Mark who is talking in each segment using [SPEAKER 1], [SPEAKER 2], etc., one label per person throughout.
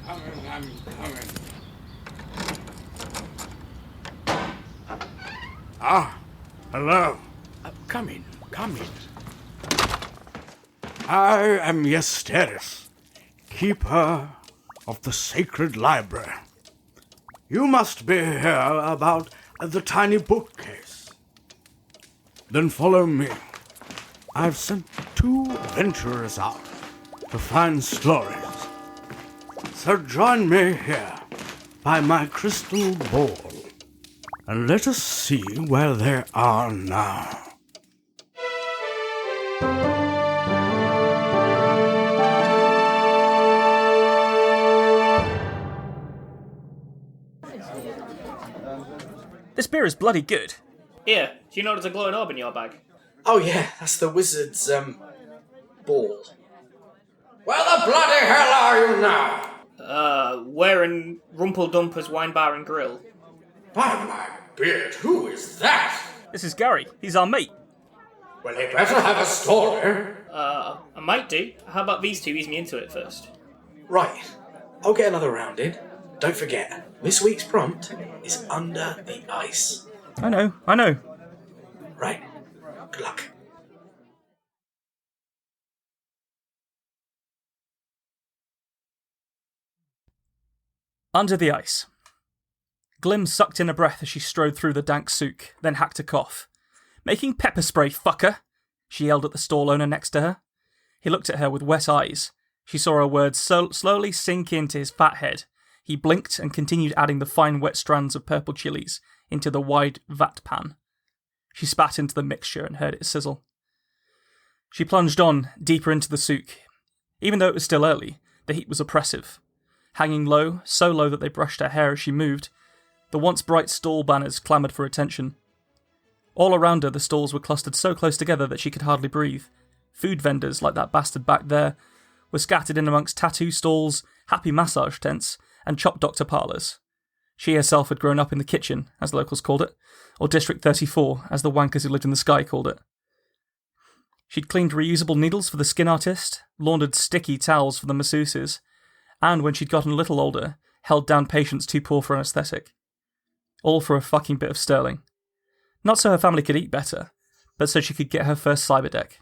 [SPEAKER 1] I'm coming. Ah, hello. Come in. I am Yesteris, keeper of the sacred library. You must be here about the tiny bookcase. Then follow me. I've sent 2 adventurers out to find stories. So join me here by my crystal ball, and let us see where they are now.
[SPEAKER 2] This beer is bloody good.
[SPEAKER 3] Here, do you know there's a glowing orb in your bag?
[SPEAKER 4] Oh yeah, that's the wizard's, ball.
[SPEAKER 1] Where the bloody hell are you now?
[SPEAKER 3] We're in Rumpeldumper's Wine Bar and Grill.
[SPEAKER 1] By my beard, who is that?
[SPEAKER 2] This is Gary. He's our mate.
[SPEAKER 1] Well, he better have a story.
[SPEAKER 3] I might do. How about these two ease me into it first?
[SPEAKER 4] Right, I'll get another round in. Don't forget, this week's prompt is Under the Ice.
[SPEAKER 2] I know.
[SPEAKER 4] Right, good luck.
[SPEAKER 2] Under the Ice. Glim sucked in a breath as she strode through the dank souk, then hacked a cough. Making pepper spray, fucker! She yelled at the stall owner next to her. He looked at her with wet eyes. She saw her words slowly sink into his fat head. He blinked and continued adding the fine wet strands of purple chilies into the wide vat pan. She spat into the mixture and heard it sizzle. She plunged on, deeper into the souk. Even though it was still early, the heat was oppressive. Hanging low, so low that they brushed her hair as she moved, the once bright stall banners clamoured for attention. All around her, the stalls were clustered so close together that she could hardly breathe. Food vendors, like that bastard back there, were scattered in amongst tattoo stalls, happy massage tents, and chop doctor parlours. She herself had grown up in the kitchen, as the locals called it, or District 34, as the wankers who lived in the sky called it. She'd cleaned reusable needles for the skin artist, laundered sticky towels for the masseuses, and when she'd gotten a little older, held down patients too poor for anaesthetic. All for a fucking bit of sterling. Not so her family could eat better, but so she could get her first cyberdeck.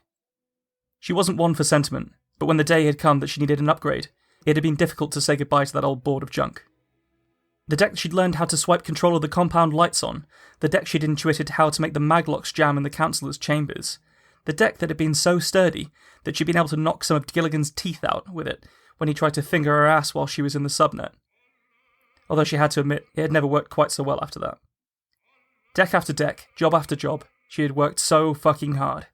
[SPEAKER 2] She wasn't one for sentiment, but when the day had come that she needed an upgrade, it had been difficult to say goodbye to that old board of junk. The deck she'd learned how to swipe control of the compound lights on, the deck she'd intuited how to make the maglocks jam in the councillor's chambers, the deck that had been so sturdy that she'd been able to knock some of Gilligan's teeth out with it when he tried to finger her ass while she was in the subnet. Although she had to admit it had never worked quite so well after that. Deck after deck, job after job, she had worked so fucking hard.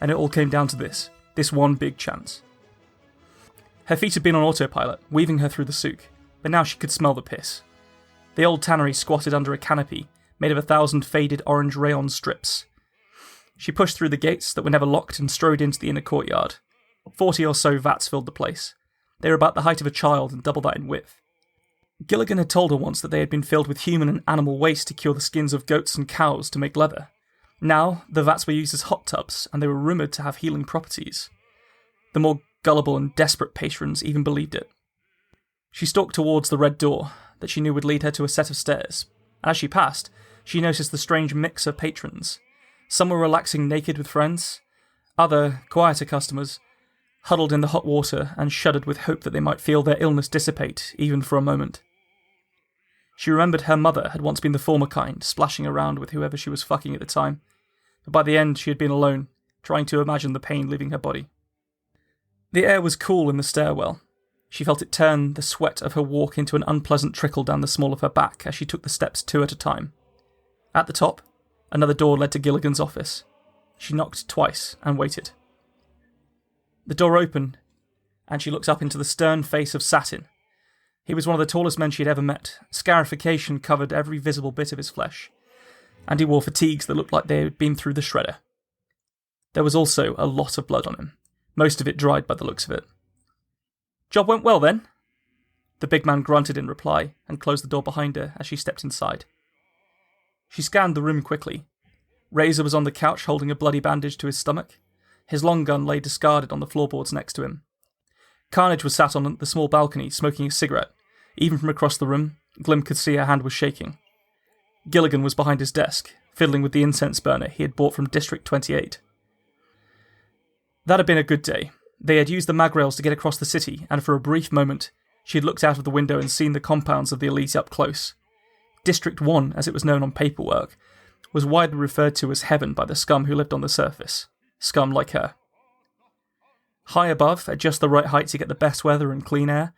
[SPEAKER 2] And it all came down to this one big chance. Her feet had been on autopilot, weaving her through the souk, but now she could smell the piss. The old tannery squatted under a canopy, made of 1,000 faded orange rayon strips. She pushed through the gates that were never locked and strode into the inner courtyard. 40 or so vats filled the place. They were about the height of a child and double that in width. Gilligan had told her once that they had been filled with human and animal waste to cure the skins of goats and cows to make leather. Now, the vats were used as hot tubs, and they were rumoured to have healing properties. The more gullible and desperate patrons even believed it. She stalked towards the red door that she knew would lead her to a set of stairs. As she passed, she noticed the strange mix of patrons. Some were relaxing naked with friends. Other, quieter customers, huddled in the hot water and shuddered with hope that they might feel their illness dissipate, even for a moment. She remembered her mother had once been the former kind, splashing around with whoever she was fucking at the time. But by the end, she had been alone, trying to imagine the pain leaving her body. The air was cool in the stairwell. She felt it turn the sweat of her walk into an unpleasant trickle down the small of her back as she took the steps 2 at a time. At the top, another door led to Gilligan's office. She knocked twice and waited. The door opened, and she looked up into the stern face of Satin. He was one of the tallest men she had ever met. Scarification covered every visible bit of his flesh, and he wore fatigues that looked like they had been through the shredder. There was also a lot of blood on him, most of it dried by the looks of it. "Job went well, then?" The big man grunted in reply, and closed the door behind her as she stepped inside. She scanned the room quickly. Razor was on the couch holding a bloody bandage to his stomach. His long gun lay discarded on the floorboards next to him. Carnage was sat on the small balcony, smoking a cigarette, Even from across the room, Glim could see her hand was shaking. Gilligan was behind his desk, fiddling with the incense burner he had bought from District 28. That had been a good day. They had used the mag rails to get across the city, and for a brief moment, she had looked out of the window and seen the compounds of the elite up close. District 1, as it was known on paperwork, was widely referred to as heaven by the scum who lived on the surface. Scum like her. High above, at just the right height to get the best weather and clean air,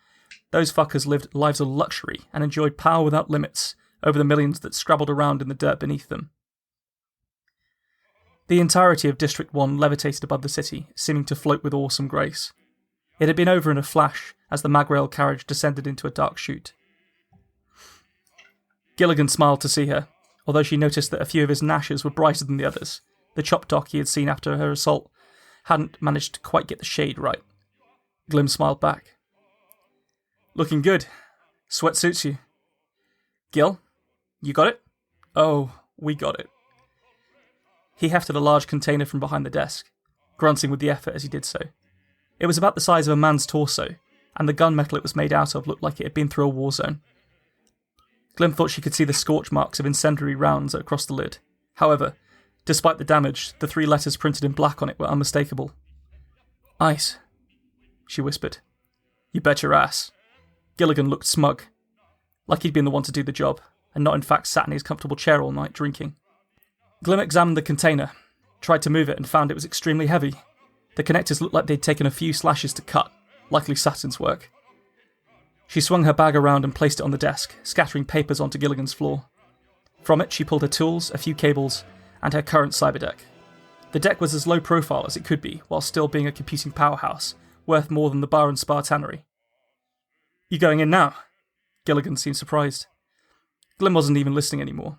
[SPEAKER 2] those fuckers lived lives of luxury and enjoyed power without limits over the millions that scrabbled around in the dirt beneath them. The entirety of District 1 levitated above the city, seeming to float with awesome grace. It had been over in a flash as the magrail carriage descended into a dark chute. Gilligan smiled to see her, although she noticed that a few of his gnashes were brighter than the others. The chop dock he had seen after her assault hadn't managed to quite get the shade right. Glim smiled back. Looking good. Sweat suits you. Gil, you got it? Oh, we got it. He hefted a large container from behind the desk, grunting with the effort as he did so. It was about the size of a man's torso, and the gunmetal it was made out of looked like it had been through a war zone. Glim thought she could see the scorch marks of incendiary rounds across the lid. However, despite the damage, the 3 letters printed in black on it were unmistakable. Ice, she whispered. You bet your ass. Gilligan looked smug, like he'd been the one to do the job, and not in fact sat in his comfortable chair all night drinking. Glim examined the container, tried to move it and found it was extremely heavy. The connectors looked like they'd taken a few slashes to cut, likely Saturn's work. She swung her bag around and placed it on the desk, scattering papers onto Gilligan's floor. From it she pulled her tools, a few cables, and her current cyberdeck. The deck was as low profile as it could be, while still being a computing powerhouse, worth more than the bar and spa tannery. You going in now? Gilligan seemed surprised. Glim wasn't even listening anymore.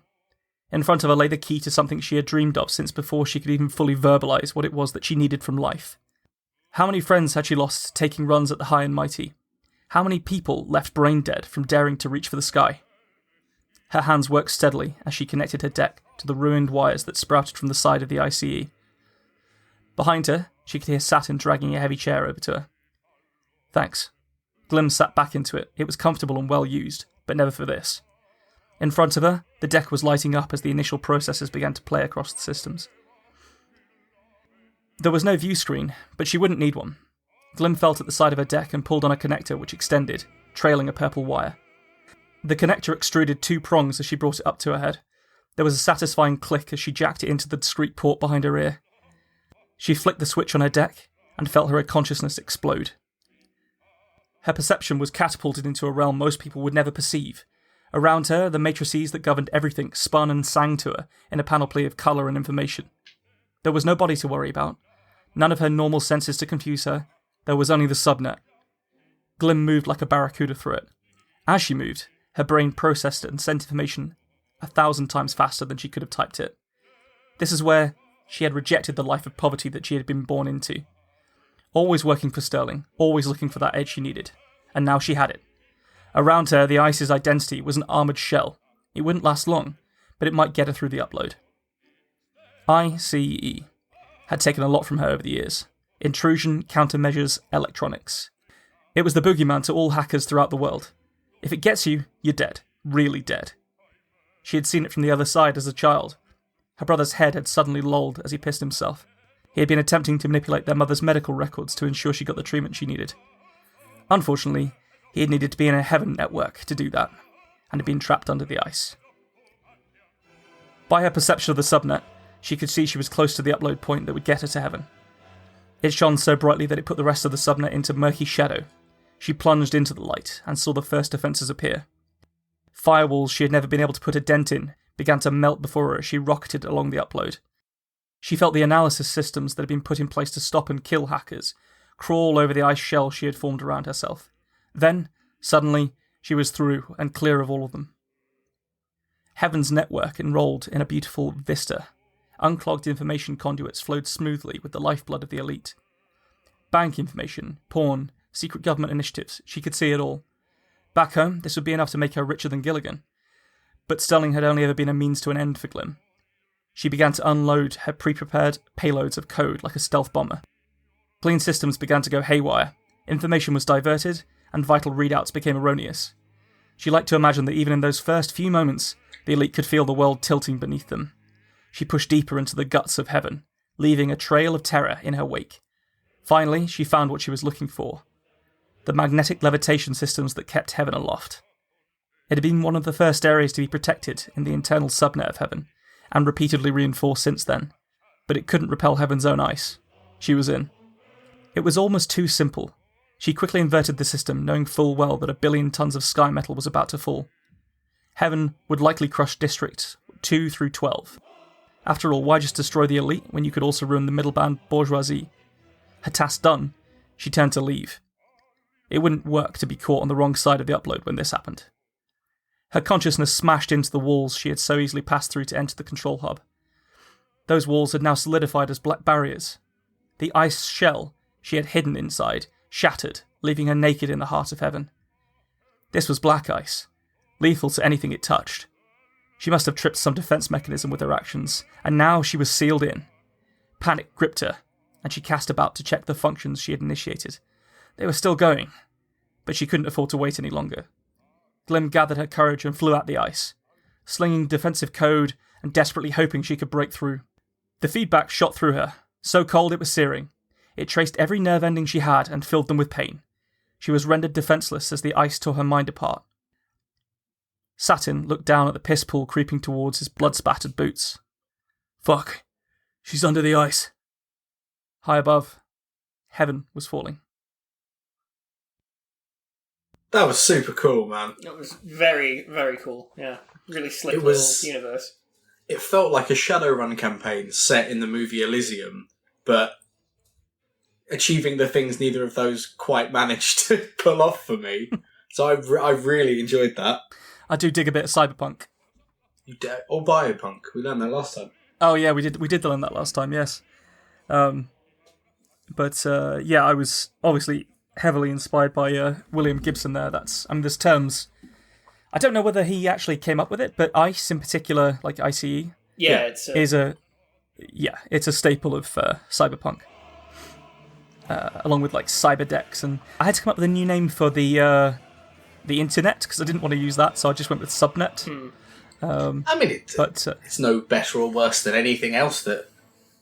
[SPEAKER 2] In front of her lay the key to something she had dreamed of since before she could even fully verbalise what it was that she needed from life. How many friends had she lost taking runs at the high and mighty? How many people left brain dead from daring to reach for the sky? Her hands worked steadily as she connected her deck to the ruined wires that sprouted from the side of the ICE. Behind her, she could hear Saturn dragging a heavy chair over to her. Thanks. Glim sat back into it. It was comfortable and well used, but never for this. In front of her, the deck was lighting up as the initial processors began to play across the systems. There was no view screen, but she wouldn't need one. Glim felt at the side of her deck and pulled on a connector which extended, trailing a purple wire. The connector extruded 2 prongs as she brought it up to her head. There was a satisfying click as she jacked it into the discreet port behind her ear. She flicked the switch on her deck and felt her consciousness explode. Her perception was catapulted into a realm most people would never perceive. Around her, the matrices that governed everything spun and sang to her in a panoply of colour and information. There was no body to worry about, none of her normal senses to confuse her. There was only the subnet. Glim moved like a barracuda through it. As she moved, her brain processed it and sent information 1,000 times faster than she could have typed it. This is where she had rejected the life of poverty that she had been born into. Always working for sterling, always looking for that edge she needed. And now she had it. Around her, the ICE's identity was an armoured shell. It wouldn't last long, but it might get her through the upload. ICE had taken a lot from her over the years. Intrusion, countermeasures, electronics. It was the boogeyman to all hackers throughout the world. If it gets you, you're dead. Really dead. She had seen it from the other side as a child. Her brother's head had suddenly lolled as he pissed himself. He had been attempting to manipulate their mother's medical records to ensure she got the treatment she needed. Unfortunately, he had needed to be in a heaven network to do that, and had been trapped under the ice. By her perception of the subnet, she could see she was close to the upload point that would get her to heaven. It shone so brightly that it put the rest of the subnet into murky shadow. She plunged into the light and saw the first defences appear. Firewalls she had never been able to put a dent in began to melt before her as she rocketed along the upload. She felt the analysis systems that had been put in place to stop and kill hackers crawl over the ice shell she had formed around herself. Then, suddenly, she was through and clear of all of them. Heaven's network enrolled in a beautiful vista. Unclogged information conduits flowed smoothly with the lifeblood of the elite. Bank information, porn, secret government initiatives, she could see it all. Back home, this would be enough to make her richer than Gilligan. But Sterling had only ever been a means to an end for Glim. She began to unload her pre-prepared payloads of code like a stealth bomber. Clean systems began to go haywire, information was diverted, and vital readouts became erroneous. She liked to imagine that even in those first few moments, the elite could feel the world tilting beneath them. She pushed deeper into the guts of heaven, leaving a trail of terror in her wake. Finally, she found what she was looking for. The magnetic levitation systems that kept heaven aloft. It had been one of the first areas to be protected in the internal subnet of heaven, and repeatedly reinforced since then. But it couldn't repel heaven's own ice. She was in. It was almost too simple. She quickly inverted the system, knowing full well that 1 billion tons of sky metal was about to fall. Heaven would likely crush districts 2 through 12. After all, why just destroy the elite when you could also ruin the middle-band bourgeoisie? Her task done, she turned to leave. It wouldn't work to be caught on the wrong side of the upload when this happened. Her consciousness smashed into the walls she had so easily passed through to enter the control hub. Those walls had now solidified as black barriers. The ice shell she had hidden inside shattered, leaving her naked in the heart of heaven. This was black ice, lethal to anything it touched. She must have tripped some defense mechanism with her actions, and now she was sealed in. Panic gripped her, and she cast about to check the functions she had initiated. They were still going, but she couldn't afford to wait any longer. Glim gathered her courage and flew at the ice, slinging defensive code and desperately hoping she could break through. The feedback shot through her, so cold it was searing. It traced every nerve ending she had and filled them with pain. She was rendered defenseless as the ice tore her mind apart. Satin looked down at the piss pool creeping towards his blood-spattered boots. Fuck. She's under the ice. High above, heaven was falling.
[SPEAKER 4] That was super cool, man.
[SPEAKER 3] It was very, very cool. Yeah. Really slick
[SPEAKER 4] It was-
[SPEAKER 3] little universe.
[SPEAKER 4] It felt like a Shadowrun campaign set in the movie Elysium, but achieving the things neither of those quite managed to pull off for me. So I really enjoyed that.
[SPEAKER 2] I do dig a bit of cyberpunk.
[SPEAKER 4] Or biopunk. We learned that last time.
[SPEAKER 2] Oh yeah, we did learn that last time, yes. I was obviously heavily inspired by William Gibson there. There's terms. I don't know whether he actually came up with it, but ICE in particular, like ICE,
[SPEAKER 3] It's
[SPEAKER 2] it's a staple of cyberpunk. Along with like cyberdex, and I had to come up with a new name for the internet because I didn't want to use that, so I just went with subnet.
[SPEAKER 4] It's no better or worse than anything else that.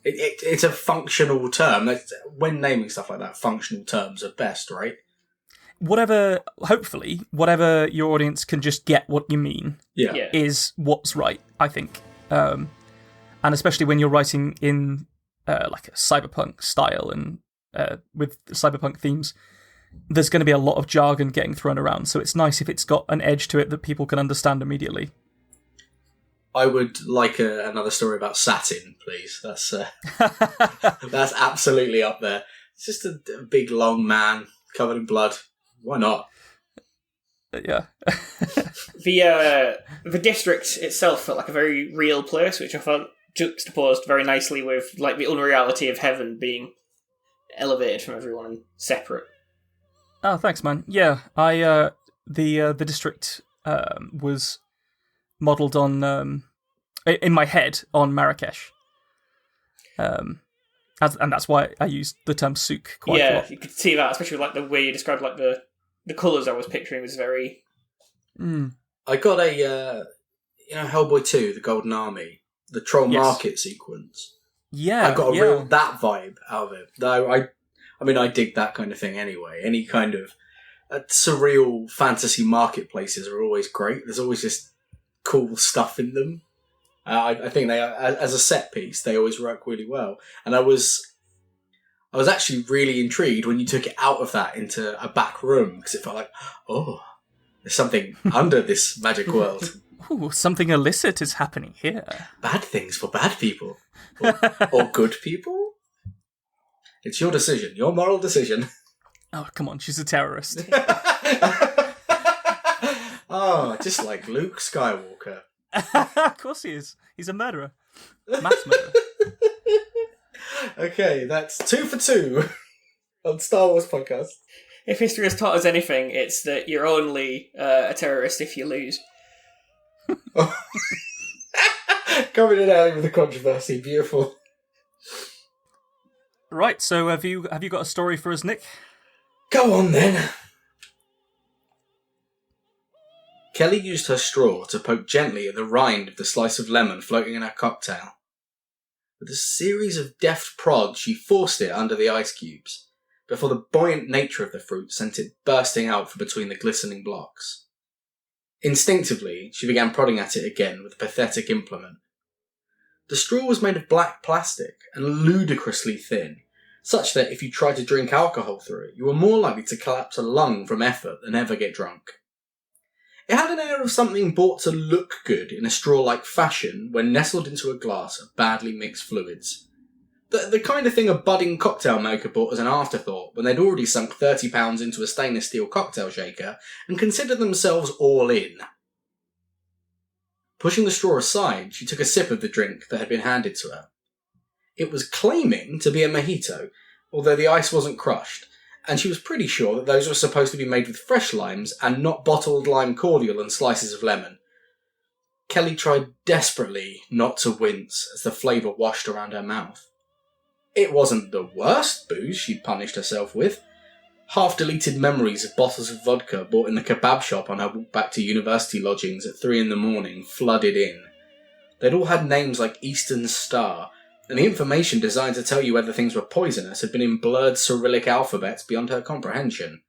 [SPEAKER 4] It's a functional term. When naming stuff like that, functional terms are best, right?
[SPEAKER 2] Hopefully, whatever your audience can just get what you mean is what's right, I think. And especially when you're writing in like a cyberpunk style and with cyberpunk themes, there's going to be a lot of jargon getting thrown around, so it's nice if it's got an edge to it that people can understand immediately.
[SPEAKER 4] I would like another story about satin, please. That's that's absolutely up there. It's just a big, long man covered in blood. Why not?
[SPEAKER 2] Yeah.
[SPEAKER 3] The district itself felt like a very real place, which I thought juxtaposed very nicely with like the unreality of heaven being elevated from everyone and separate.
[SPEAKER 2] Oh, thanks, man. Yeah, the district was modelled on in my head on Marrakesh, and that's why I used the term souk quite a lot.
[SPEAKER 3] You could see that, especially with, like the way you described like the colours I was picturing was very.
[SPEAKER 4] I got a Hellboy 2, the Golden Army, the Troll Market sequence.
[SPEAKER 2] Yeah,
[SPEAKER 4] I got a real that vibe out of it. Though I dig that kind of thing anyway. Any kind of surreal fantasy marketplaces are always great. There's always just cool stuff in them. I think they are, as a set piece, they always work really well. And I was actually really intrigued when you took it out of that into a back room, because it felt like, oh, there's something under this magic world.
[SPEAKER 2] Ooh, something illicit is happening here.
[SPEAKER 4] Bad things for bad people. Or good people? It's your decision, your moral decision.
[SPEAKER 2] Oh, come on, she's a terrorist.
[SPEAKER 4] Oh, just like Luke Skywalker.
[SPEAKER 2] Of course he is. He's a murderer. Mass murderer.
[SPEAKER 4] Okay, that's 2 for 2 on Star Wars Podcast.
[SPEAKER 3] If history has taught us anything, it's that you're only a terrorist if you lose.
[SPEAKER 4] Coming in early with the controversy, beautiful.
[SPEAKER 2] Right, so have you got a story for us, Nick?
[SPEAKER 4] Go on then. Kelly used her straw to poke gently at the rind of the slice of lemon floating in her cocktail. With a series of deft prods, she forced it under the ice cubes, before the buoyant nature of the fruit sent it bursting out from between the glistening blocks. Instinctively, she began prodding at it again with a pathetic implement. The straw was made of black plastic and ludicrously thin, such that if you tried to drink alcohol through it, you were more likely to collapse a lung from effort than ever get drunk. It had an air of something bought to look good in a straw-like fashion when nestled into a glass of badly mixed fluids. The kind of thing a budding cocktail maker bought as an afterthought when they'd already sunk £30 into a stainless steel cocktail shaker and considered themselves all in. Pushing the straw aside, she took a sip of the drink that had been handed to her. It was claiming to be a mojito, although the ice wasn't crushed, and she was pretty sure that those were supposed to be made with fresh limes and not bottled lime cordial and slices of lemon. Kelly tried desperately not to wince as the flavour washed around her mouth. It wasn't the worst booze she'd punished herself with. Half-deleted memories of bottles of vodka bought in the kebab shop on her walk back to university lodgings at 3 a.m. flooded in. They'd all had names like Eastern Star, and the information designed to tell you whether things were poisonous had been in blurred Cyrillic alphabets beyond her comprehension.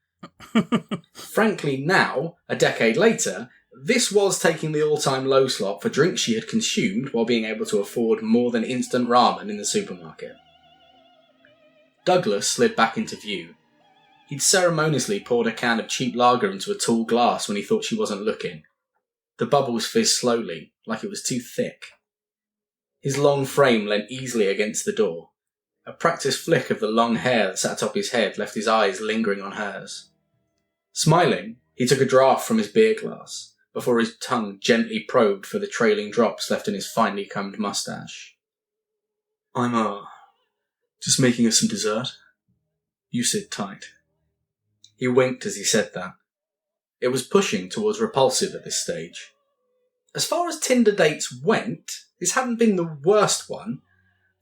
[SPEAKER 4] Frankly, now, a decade later, this was taking the all-time low slot for drinks she had consumed while being able to afford more than instant ramen in the supermarket. Douglas slid back into view. He'd ceremoniously poured a can of cheap lager into a tall glass when he thought she wasn't looking. The bubbles fizzed slowly, like it was too thick. His long frame leant easily against the door. A practiced flick of the long hair that sat atop his head left his eyes lingering on hers. Smiling, he took a draught from his beer glass, before his tongue gently probed for the trailing drops left in his finely combed moustache. I'm, just making us some dessert. You sit tight. He winked as he said that. It was pushing towards repulsive at this stage. As far as Tinder dates went, this hadn't been the worst one.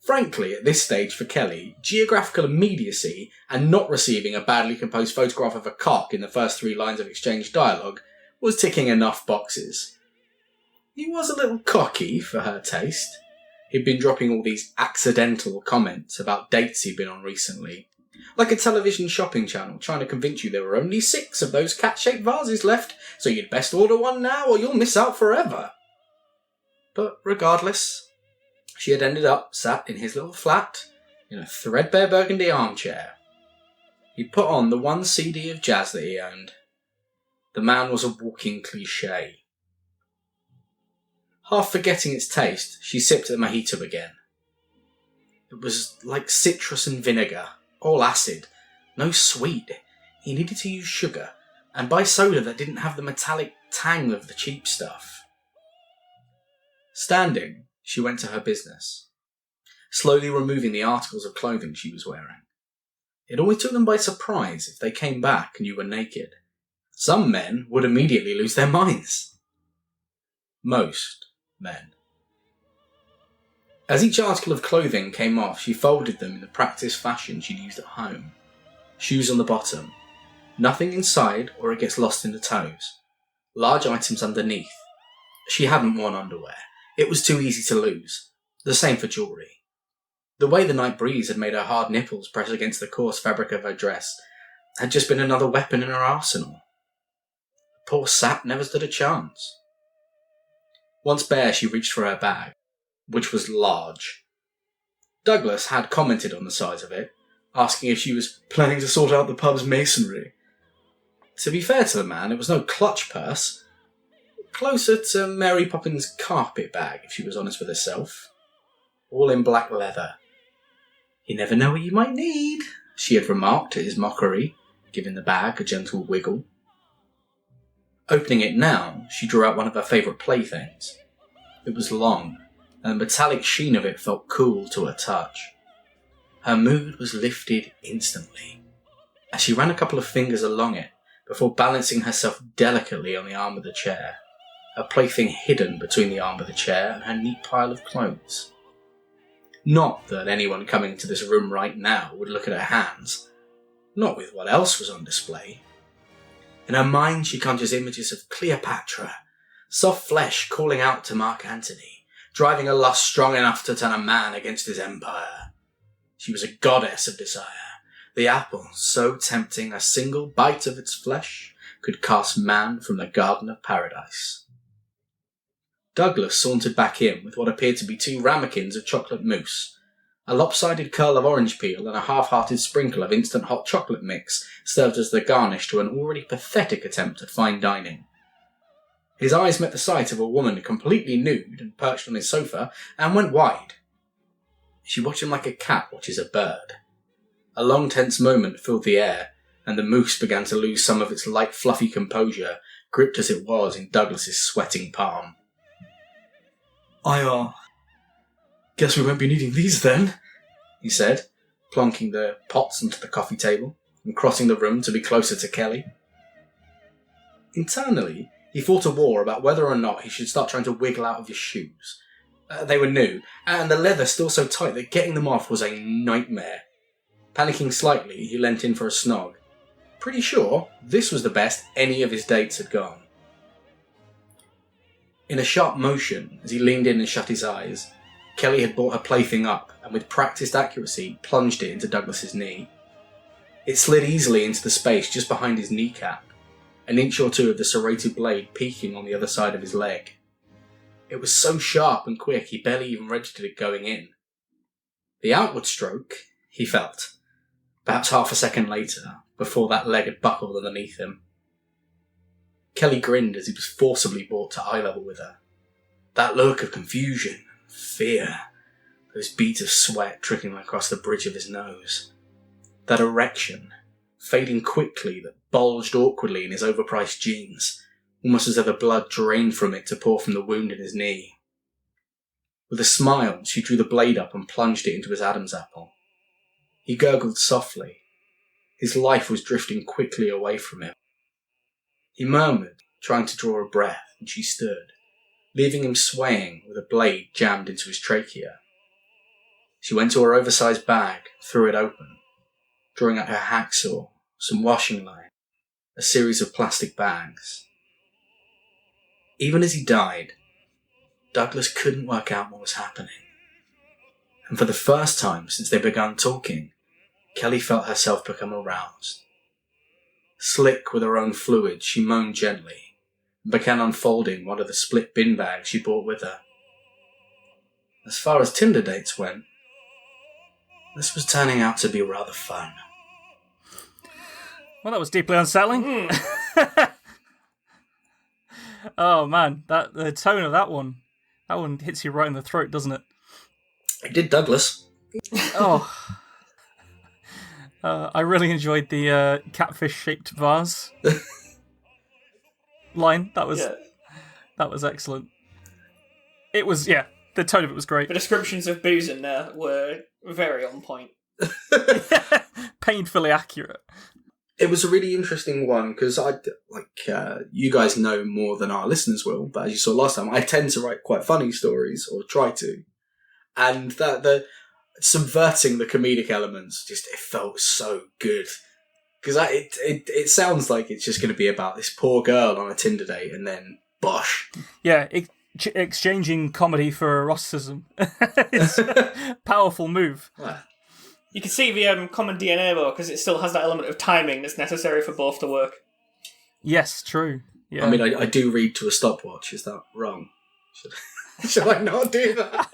[SPEAKER 4] Frankly, at this stage for Kelly, geographical immediacy and not receiving a badly composed photograph of a cock in the first 3 lines of exchanged dialogue was ticking enough boxes. He was a little cocky for her taste. He'd been dropping all these accidental comments about dates he'd been on recently, like a television shopping channel trying to convince you there were only 6 of those cat-shaped vases left, so you'd best order one now or you'll miss out forever. But regardless, she had ended up sat in his little flat in a threadbare burgundy armchair. He'd put on the one CD of jazz that he owned. The man was a walking cliché. Half forgetting its taste, she sipped the mojito again. It was like citrus and vinegar, all acid, no sweet. He needed to use sugar, and buy soda that didn't have the metallic tang of the cheap stuff. Standing, she went to her business, slowly removing the articles of clothing she was wearing. It always took them by surprise if they came back and you were naked. Some men would immediately lose their minds. Most men. As each article of clothing came off, she folded them in the practiced fashion she'd used at home. Shoes on the bottom. Nothing inside or it gets lost in the toes. Large items underneath. She hadn't worn underwear. It was too easy to lose. The same for jewellery. The way the night breeze had made her hard nipples press against the coarse fabric of her dress had just been another weapon in her arsenal. The poor sap never stood a chance. Once bare, she reached for her bag, which was large. Douglas had commented on the size of it, asking if she was planning to sort out the pub's masonry. To be fair to the man, it was no clutch purse. Closer to Mary Poppins' carpet bag, if she was honest with herself. All in black leather. You never know what you might need, she had remarked at his mockery, giving the bag a gentle wiggle. Opening it now, she drew out one of her favourite playthings. It was long, and the metallic sheen of it felt cool to her touch. Her mood was lifted instantly, as she ran a couple of fingers along it, before balancing herself delicately on the arm of the chair, her plaything hidden between the arm of the chair and her neat pile of clothes. Not that anyone coming to this room right now would look at her hands, not with what else was on display. In her mind, she conjures images of Cleopatra, soft flesh calling out to Mark Antony, driving a lust strong enough to turn a man against his empire. She was a goddess of desire, the apple so tempting a single bite of its flesh could cast man from the Garden of Paradise. Douglas sauntered back in with what appeared to be 2 ramekins of chocolate mousse. A lopsided curl of orange peel and a half-hearted sprinkle of instant hot chocolate mix served as the garnish to an already pathetic attempt at fine dining. His eyes met the sight of a woman completely nude and perched on his sofa and went wide. She watched him like a cat watches a bird. A long tense moment filled the air, and the mousse began to lose some of its light fluffy composure, gripped as it was in Douglas's sweating palm. I guess we won't be needing these then, he said, plonking the pots onto the coffee table and crossing the room to be closer to Kelly. Internally, he fought a war about whether or not he should start trying to wiggle out of his shoes. They were new, and the leather still so tight that getting them off was a nightmare. Panicking slightly, he leant in for a snog. Pretty sure this was the best any of his dates had gone. In a sharp motion, as he leaned in and shut his eyes, Kelly had brought her plaything up and with practised accuracy plunged it into Douglas's knee. It slid easily into the space just behind his kneecap, an inch or 2 of the serrated blade peeking on the other side of his leg. It was so sharp and quick he barely even registered it going in. The outward stroke, he felt, perhaps half a second later, before that leg had buckled underneath him. Kelly grinned as he was forcibly brought to eye level with her. That look of confusion, fear, those beads of sweat trickling across the bridge of his nose. That erection, fading quickly, that bulged awkwardly in his overpriced jeans, almost as though the blood drained from it to pour from the wound in his knee. With a smile, she drew the blade up and plunged it into his Adam's apple. He gurgled softly. His life was drifting quickly away from him. He murmured, trying to draw a breath, and she stood, leaving him swaying with a blade jammed into his trachea. She went to her oversized bag, threw it open, drawing out her hacksaw, some washing line, a series of plastic bags. Even as he died, Douglas couldn't work out what was happening. And for the first time since they began talking, Kelly felt herself become aroused. Slick with her own fluid, she moaned gently and began unfolding one of the split bin bags she brought with her. As far as Tinder dates went, this was turning out to be rather fun.
[SPEAKER 2] Well, that was deeply unsettling. Oh man, the tone of that one hits you right in the throat, doesn't it?
[SPEAKER 4] It did, Douglas.
[SPEAKER 2] Oh. I really enjoyed the catfish-shaped vase line. That was excellent. It was, yeah, the tone of it was great.
[SPEAKER 3] The descriptions of booze in there were very on point.
[SPEAKER 2] Painfully accurate.
[SPEAKER 4] It was a really interesting one because you guys know more than our listeners will, but as you saw last time, I tend to write quite funny stories, or try to. And the subverting the comedic elements, it felt so good. Because it sounds like it's just going to be about this poor girl on a Tinder date and then bosh.
[SPEAKER 2] Yeah, exchanging comedy for eroticism. It's a powerful move.
[SPEAKER 3] You can see the common DNA though, because it still has that element of timing that's necessary for both to work.
[SPEAKER 2] Yes, true. Yeah.
[SPEAKER 4] I mean, I do read to a stopwatch. Is that wrong? Should I not do that?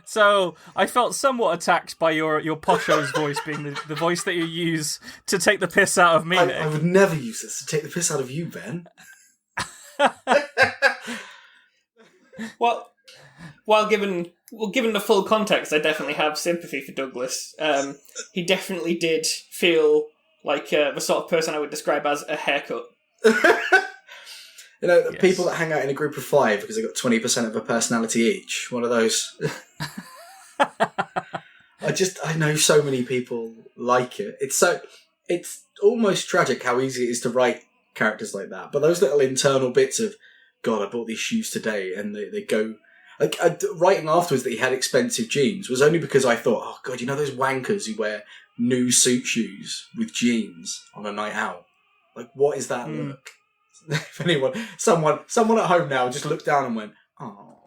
[SPEAKER 2] So, I felt somewhat attacked by your posho's voice being the voice that you use to take the piss out of me, Nick.
[SPEAKER 4] I would never use this to take the piss out of you, Ben.
[SPEAKER 3] Well, given the full context, I definitely have sympathy for Douglas. He definitely did feel like the sort of person I would describe as a haircut.
[SPEAKER 4] Yes. People that hang out in a group of 5 because they've got 20% of a personality each. One of those. I know so many people like it. It's almost tragic how easy it is to write characters like that. But those little internal bits of, God, I bought these shoes today, and they go... writing afterwards that he had expensive jeans was only because I thought, oh God, those wankers who wear new suit shoes with jeans on a night out? Like, what is that look? If anyone, someone at home now just looked down and went, oh.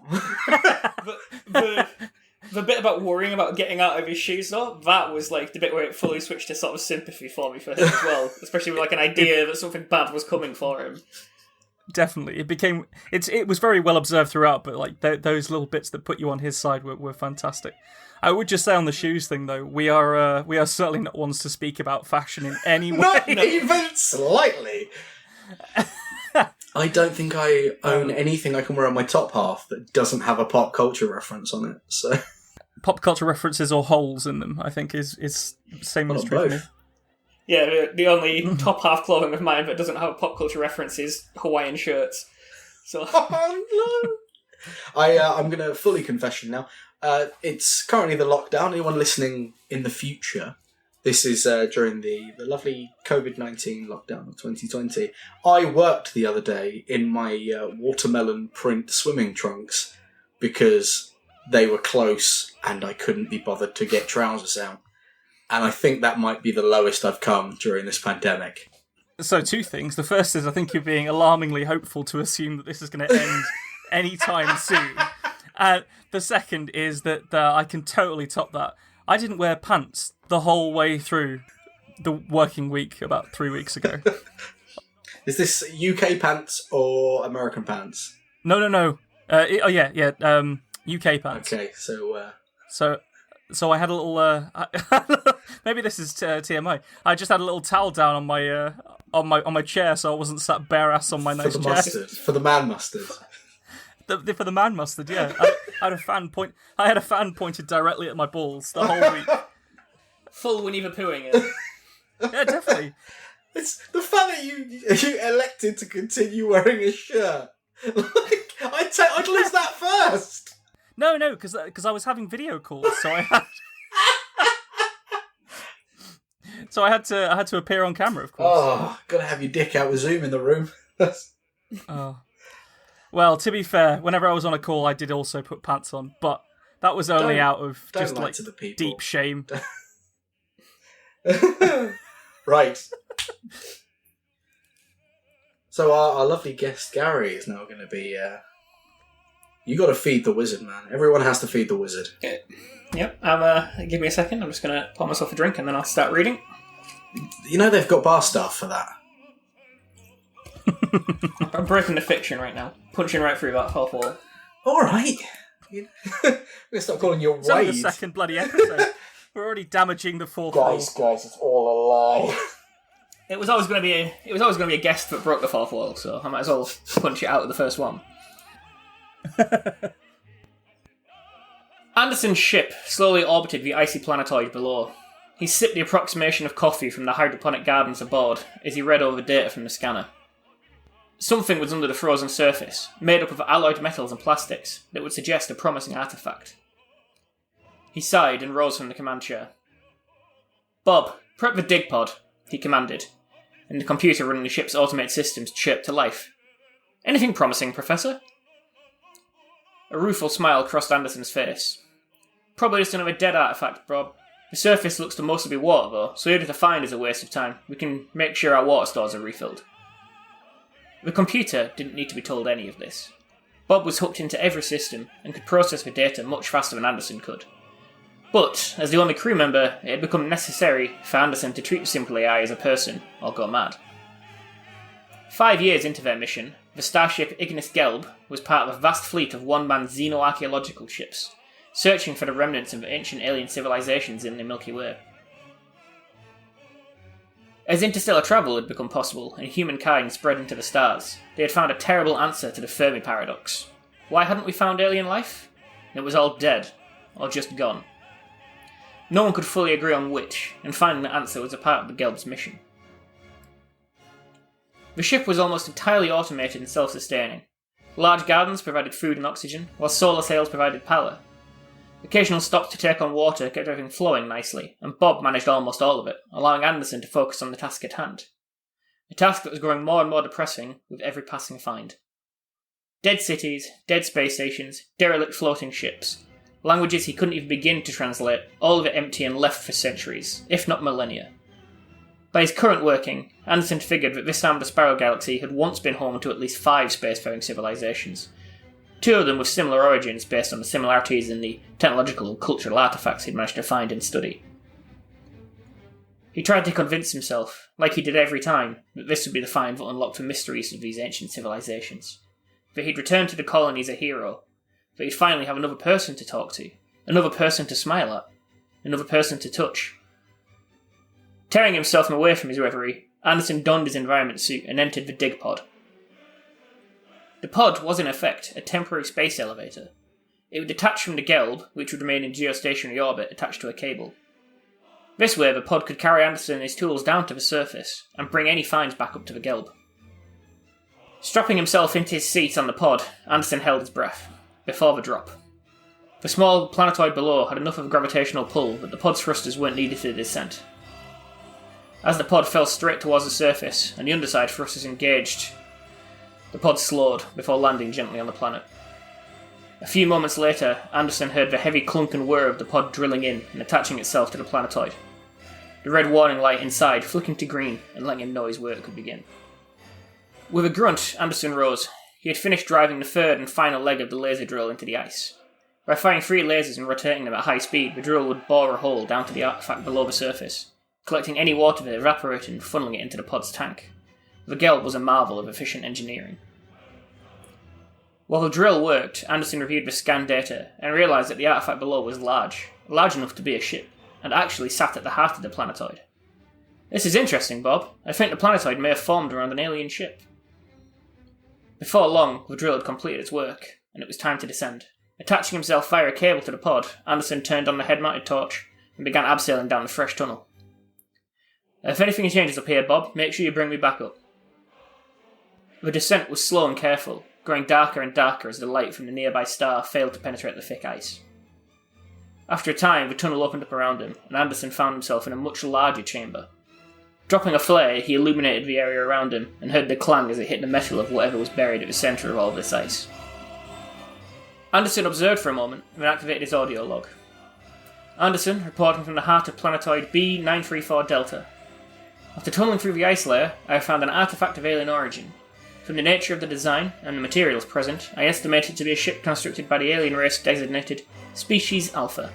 [SPEAKER 3] The bit about worrying about getting out of his shoes, though, that was like the bit where it fully switched to sort of sympathy for me for him as well. Especially with like an idea that something bad was coming for him.
[SPEAKER 2] Definitely, it was very well observed throughout, but like those little bits that put you on his side were fantastic. I would just say on the shoes thing though, we are certainly not ones to speak about fashion in any way.
[SPEAKER 4] Not even slightly. I don't think I own anything I can wear on my top half that doesn't have a pop culture reference on it. So,
[SPEAKER 2] pop culture references or holes in them, I think, is same as true for me.
[SPEAKER 3] Yeah, the only top half clothing of mine that doesn't have a pop culture reference is Hawaiian shirts. So,
[SPEAKER 4] oh no! I'm going to fully confession now. It's currently the lockdown. Anyone listening in the future? This is during the lovely COVID-19 lockdown of 2020. I worked the other day in my watermelon print swimming trunks because they were close and I couldn't be bothered to get trousers out. And I think that might be the lowest I've come during this pandemic.
[SPEAKER 2] So 2 things. The first is I think you're being alarmingly hopeful to assume that this is going to end anytime soon. The second is that I can totally top that. I didn't wear pants the whole way through the working week about 3 weeks ago.
[SPEAKER 4] Is this UK pants or American pants?
[SPEAKER 2] No. UK pants.
[SPEAKER 4] Okay,
[SPEAKER 2] So I had a little. Maybe this is TMI. I just had a little towel down on my chair, so I wasn't sat bare ass on my nice chair.
[SPEAKER 4] Mustard, for the man mustard.
[SPEAKER 2] For the man mustard, yeah. I had a fan pointed directly at my balls the whole week.
[SPEAKER 3] Full Winnie the Poohing it.
[SPEAKER 2] Yeah, definitely.
[SPEAKER 4] It's the fact that you elected to continue wearing a shirt. Like, I'd lose that first.
[SPEAKER 2] No, because I was having video calls, so I had to appear on camera, of course.
[SPEAKER 4] Oh, gotta have your dick out with Zoom in the room.
[SPEAKER 2] Oh. Well, to be fair, whenever I was on a call, I did also put pants on, but that was only out of just like deep shame.
[SPEAKER 4] Right. So our lovely guest Gary is now going to be. You got to feed the wizard, man. Everyone has to feed the wizard.
[SPEAKER 3] Okay. Yep. Give me a second. I'm just going to pour myself a drink and then I'll start reading.
[SPEAKER 4] You know they've got bar staff for that.
[SPEAKER 3] I'm breaking the fiction right now. Punching right through that half wall.
[SPEAKER 4] All right. I'm going to stop calling you
[SPEAKER 2] It's only
[SPEAKER 4] Wade.
[SPEAKER 2] the second bloody episode. We're already damaging the fourth wall.
[SPEAKER 4] Guys, it's all a lie.
[SPEAKER 3] It was always going to be a guest that broke the fourth wall, so I might as well punch it out of the first one. Anderson's ship slowly orbited the icy planetoid below. He sipped the approximation of coffee from the hydroponic gardens aboard as he read over data from the scanner. Something was under the frozen surface, made up of alloyed metals and plastics, that would suggest a promising artifact. He sighed and rose from the command chair. "Bob, prep the dig pod," he commanded, and the computer running the ship's automated systems chirped to life. "Anything promising, Professor?" A rueful smile crossed Anderson's face. "Probably just another dead artifact, Bob. The surface looks to mostly be water, though, so even to find is a waste of time. We can make sure our water stores are refilled." The computer didn't need to be told any of this. Bob was hooked into every system and could process the data much faster than Anderson could. But, as the only crew member, it had become necessary for Anderson to treat the simple AI as a person, or go mad. 5 years into their mission, the starship Ignis Gelb was part of a vast fleet of one-man xenoarchaeological ships, searching for the remnants of ancient alien civilizations in the Milky Way. As interstellar travel had become possible and humankind spread into the stars, they had found a terrible answer to the Fermi paradox. Why hadn't we found alien life? It was all dead, or just gone. No one could fully agree on which, and finding the answer was a part of the Gelb's mission. The ship was almost entirely automated and self-sustaining. Large gardens provided food and oxygen, while solar sails provided power. Occasional stops to take on water kept everything flowing nicely, and Bob managed almost all of it, allowing Anderson to focus on the task at hand. A task that was growing more and more depressing with every passing find. Dead cities, dead space stations, derelict floating ships. Languages he couldn't even begin to translate, all of it empty and left for centuries, if not millennia. By his current working, Anderson figured that this arm of the Spiral Galaxy had once been home to at least 5 spacefaring civilizations, 2 of them with similar origins based on the similarities in the technological and cultural artefacts he'd managed to find and study. He tried to convince himself, like he did every time, that this would be the find that unlocked the mysteries of these ancient civilizations, that he'd return to the colonies a hero, that he'd finally have another person to talk to, another person to smile at, another person to touch. Tearing himself away from his reverie, Anderson donned his environment suit and entered the dig pod. The pod was in effect a temporary space elevator. It would detach from the Gelb, which would remain in geostationary orbit attached to a cable. This way the pod could carry Anderson and his tools down to the surface, and bring any finds back up to the Gelb. Strapping himself into his seat on the pod, Anderson held his breath, before the drop. The small planetoid below had enough of a gravitational pull that the pod's thrusters weren't needed for the descent. As the pod fell straight towards the surface, and the underside thrusters engaged, the pod slowed before landing gently on the planet. A few moments later, Anderson heard the heavy clunk and whir of the pod drilling in and attaching itself to the planetoid. The red warning light inside flicking to green and letting him know his work could begin. With a grunt, Anderson rose. He had finished driving the third and final leg of the laser drill into the ice. By firing 3 lasers and rotating them at high speed, the drill would bore a hole down to the artifact below the surface, collecting any water that evaporated and funneling it into the pod's tank. The Gelb was a marvel of efficient engineering. While the drill worked, Anderson reviewed the scanned data and realised that the artifact below was large enough to be a ship, and actually sat at the heart of the planetoid. "This is interesting, Bob. I think the planetoid may have formed around an alien ship." Before long, the drill had completed its work, and it was time to descend. Attaching himself via a cable to the pod, Anderson turned on the head-mounted torch and began abseiling down the fresh tunnel. "If anything changes up here, Bob, make sure you bring me back up." The descent was slow and careful, growing darker and darker as the light from the nearby star failed to penetrate the thick ice. After a time, the tunnel opened up around him, and Anderson found himself in a much larger chamber. Dropping a flare, he illuminated the area around him, and heard the clang as it hit the metal of whatever was buried at the centre of all this ice. Anderson observed for a moment, and then activated his audio log. Anderson, reporting from the heart of planetoid B934 Delta. "After tunneling through the ice layer, I have found an artifact of alien origin. From the nature of the design and the materials present, I estimate it to be a ship constructed by the alien race designated Species Alpha."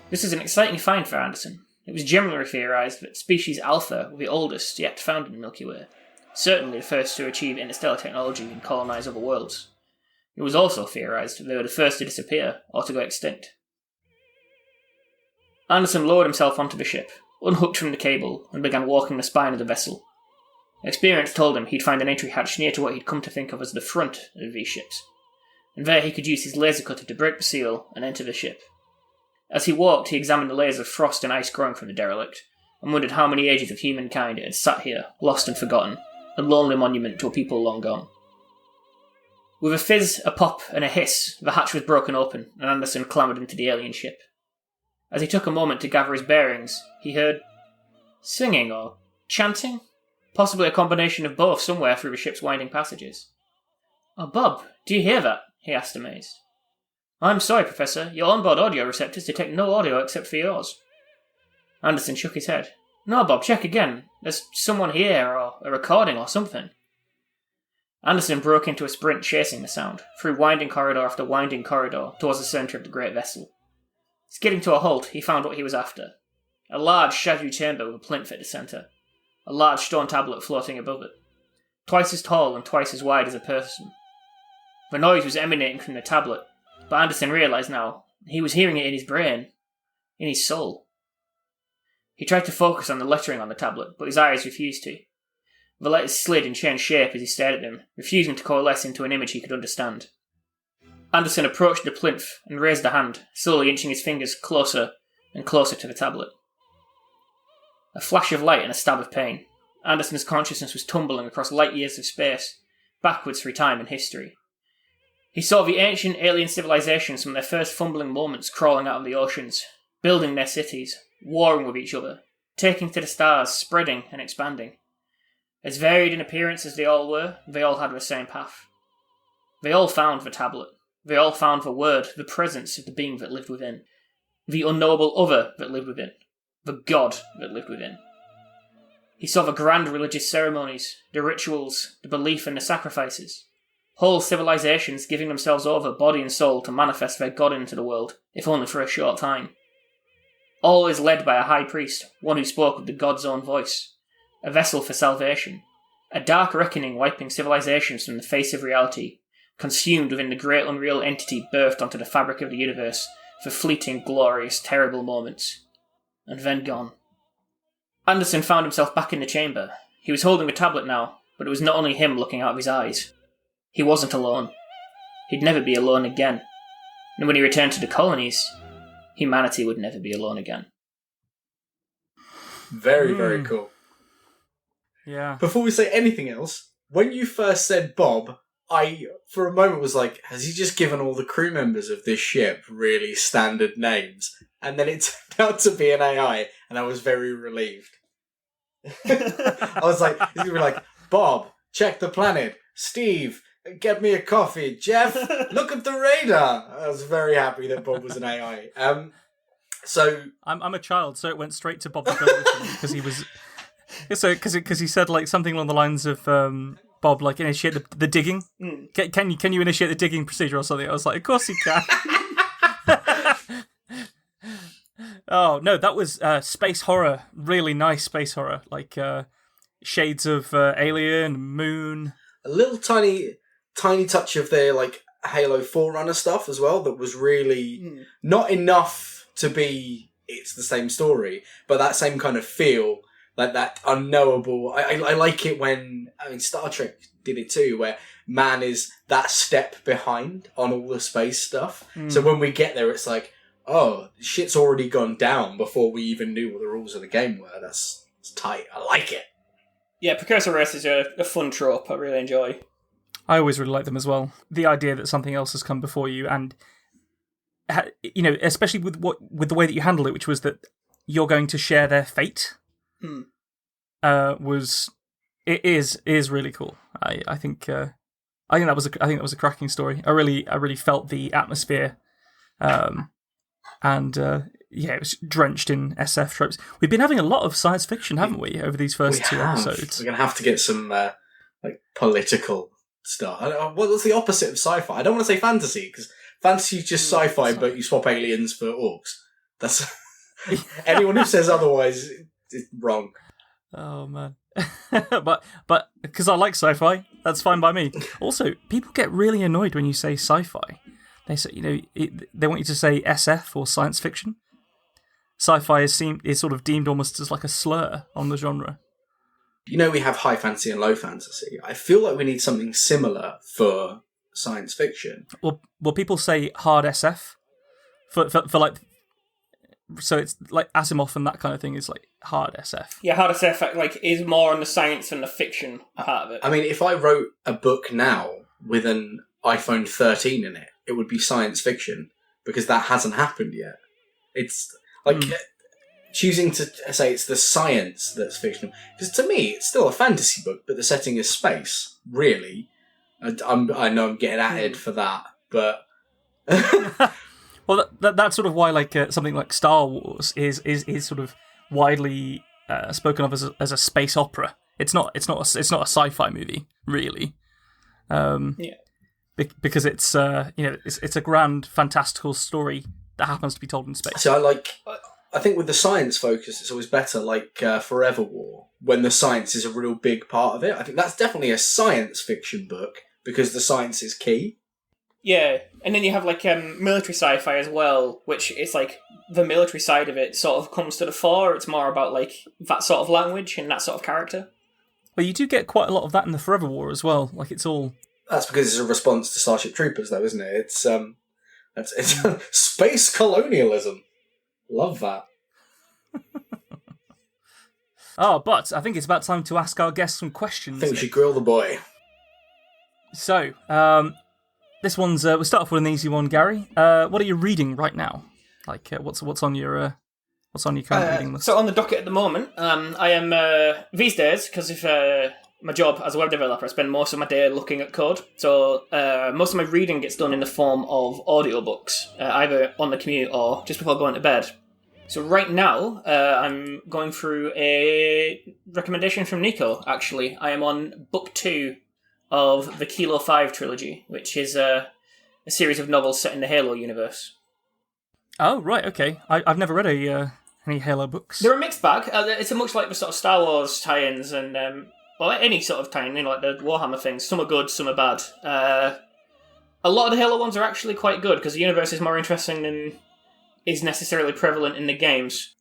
[SPEAKER 3] This is an exciting find for Anderson. It was generally theorised that Species Alpha were the oldest yet found in the Milky Way, certainly the first to achieve interstellar technology and colonise other worlds. It was also theorised that they were the first to disappear or to go extinct. Anderson lowered himself onto the ship, unhooked from the cable, and began walking the spine of the vessel. Experience told him he'd find an entry hatch near to what he'd come to think of as the front of these ships, and there he could use his laser cutter to break the seal and enter the ship. As he walked, he examined the layers of frost and ice growing from the derelict, and wondered how many ages of humankind it had sat here, lost and forgotten, a lonely monument to a people long gone. With a fizz, a pop, and a hiss, the hatch was broken open, and Anderson clambered into the alien ship. As he took a moment to gather his bearings, he heard singing or chanting, possibly a combination of both somewhere through the ship's winding passages. "Oh, Bob, do you hear that?" he asked, amazed. "I'm sorry, Professor, your onboard audio receptors detect no audio except for yours." Anderson shook his head. "No, Bob, check again. There's someone here, or a recording or something." Anderson broke into a sprint chasing the sound, through winding corridor after winding corridor, towards the centre of the great vessel. Skidding to a halt, he found what he was after. A large, shadowy chamber with a plinth at the centre. A large stone tablet floating above it. Twice as tall and twice as wide as a person. The noise was emanating from the tablet, but Anderson realised now he was hearing it in his brain, in his soul. He tried to focus on the lettering on the tablet, but his eyes refused to. The letters slid and changed shape as he stared at them, refusing to coalesce into an image he could understand. Anderson approached the plinth and raised a hand, slowly inching his fingers closer and closer to the tablet. A flash of light and a stab of pain. Anderson's consciousness was tumbling across light years of space, backwards through time and history. He saw the ancient alien civilizations from their first fumbling moments crawling out of the oceans, building their cities, warring with each other, taking to the stars, spreading and expanding. As varied in appearance as they all were, they all had the same path. They all found the tablet. They all found the word, the presence of the being that lived within. The unknowable other that lived within. The God that lived within. He saw the grand religious ceremonies, the rituals, the belief and the sacrifices. Whole civilizations giving themselves over body and soul to manifest their God into the world, if only for a short time. All is led by a high priest, one who spoke with the God's own voice, a vessel for salvation, a dark reckoning wiping civilizations from the face of reality, consumed within the great unreal entity birthed onto the fabric of the universe for fleeting, glorious, terrible moments. And then gone. Anderson found himself back in the chamber. He was holding the tablet now, but it was not only him looking out of his eyes. He wasn't alone. He'd never be alone again. And when he returned to the colonies, humanity would never be alone again.
[SPEAKER 4] Very, very cool.
[SPEAKER 2] Yeah.
[SPEAKER 4] Before we say anything else, when you first said Bob, I, for a moment, was like, has he just given all the crew members of this ship really standard names? And then it turned out to be an AI, and I was very relieved. I was like, he's going to be like, Bob, check the planet. Steve, get me a coffee. Jeff, look at the radar. I was very happy that Bob was an AI. So
[SPEAKER 2] I'm a child, so it went straight to Bob the Builder because he was... because he said like something along the lines of Bob, like initiate the digging. Can you initiate the digging procedure or something? I was like, of course you can. Oh no, that was space horror, really nice space horror, like shades of Alien, Moon.
[SPEAKER 4] A little tiny touch of their like Halo Forerunner stuff as well. That was really not enough to be it's the same story, but that same kind of feel. Like that unknowable. I like it when Star Trek did it too, where man is that step behind on all the space stuff. So when we get there, it's like, oh, shit's already gone down before we even knew what the rules of the game were. That's tight. I like it.
[SPEAKER 3] Yeah, Precursor Races are a fun trope. I really enjoy.
[SPEAKER 2] I always really like them as well. The idea that something else has come before you, and especially with the way that you handle it, which was that you're going to share their fate. Is really cool. I think that was a cracking story. I really felt the atmosphere, and it was drenched in SF tropes. We've been having a lot of science fiction, haven't we, over these first two episodes?
[SPEAKER 4] We're gonna have to get some like political stuff. What's the opposite of sci-fi? I don't want to say fantasy because fantasy is just sci-fi, but you swap aliens for orcs. That's anyone who says otherwise. It's wrong.
[SPEAKER 2] Oh man, but because I like sci-fi, that's fine by me. Also, people get really annoyed when you say sci-fi. They say they want you to say SF or science fiction. Sci-fi is sort of deemed almost as like a slur on the genre.
[SPEAKER 4] We have high fantasy and low fantasy. I feel like we need something similar for science fiction.
[SPEAKER 2] Well, people say hard SF for like. So it's like Asimov and that kind of thing is like hard SF.
[SPEAKER 3] Yeah, hard SF like is more on the science than the fiction part of it.
[SPEAKER 4] I mean, if I wrote a book now with an iPhone 13 in it, it would be science fiction because that hasn't happened yet. It's like choosing to say it's the science that's fictional. Because to me, it's still a fantasy book, but the setting is space, really. I know I'm getting added for that, but...
[SPEAKER 2] Well, that's sort of why, like something like Star Wars is sort of widely spoken of as a space opera. It's not a sci-fi movie, really. Because it's it's a grand fantastical story that happens to be told in space.
[SPEAKER 4] So I think with the science focus, it's always better. Like Forever War, when the science is a real big part of it. I think that's definitely a science fiction book because the science is key.
[SPEAKER 3] Yeah, and then you have like military sci-fi as well, which is like the military side of it sort of comes to the fore. It's more about like that sort of language and that sort of character.
[SPEAKER 2] Well, you do get quite a lot of that in the Forever War as well. Like it's all.
[SPEAKER 4] That's because it's a response to Starship Troopers, though, isn't it? It's space colonialism. Love that.
[SPEAKER 2] But I think it's about time to ask our guests some questions.
[SPEAKER 4] I think we should grill the boy.
[SPEAKER 2] So, this one's we'll start off with an easy one, Gary. What are you reading right now? Like, what's on your current reading list?
[SPEAKER 3] So on the docket at the moment, I am these days because of my job as a web developer. I spend most of my day looking at code. So most of my reading gets done in the form of audiobooks, either on the commute or just before going to bed. So right now, I'm going through a recommendation from Nico, actually. I am on book 2 of the Kilo 5 trilogy, which is a series of novels set in the Halo universe.
[SPEAKER 2] Oh, right, okay. I've never read any Halo books.
[SPEAKER 3] They're a mixed bag. It's much like the sort of Star Wars tie-ins and well, any sort of tie-in, like the Warhammer things. Some are good, some are bad. A lot of the Halo ones are actually quite good because the universe is more interesting than is necessarily prevalent in the games.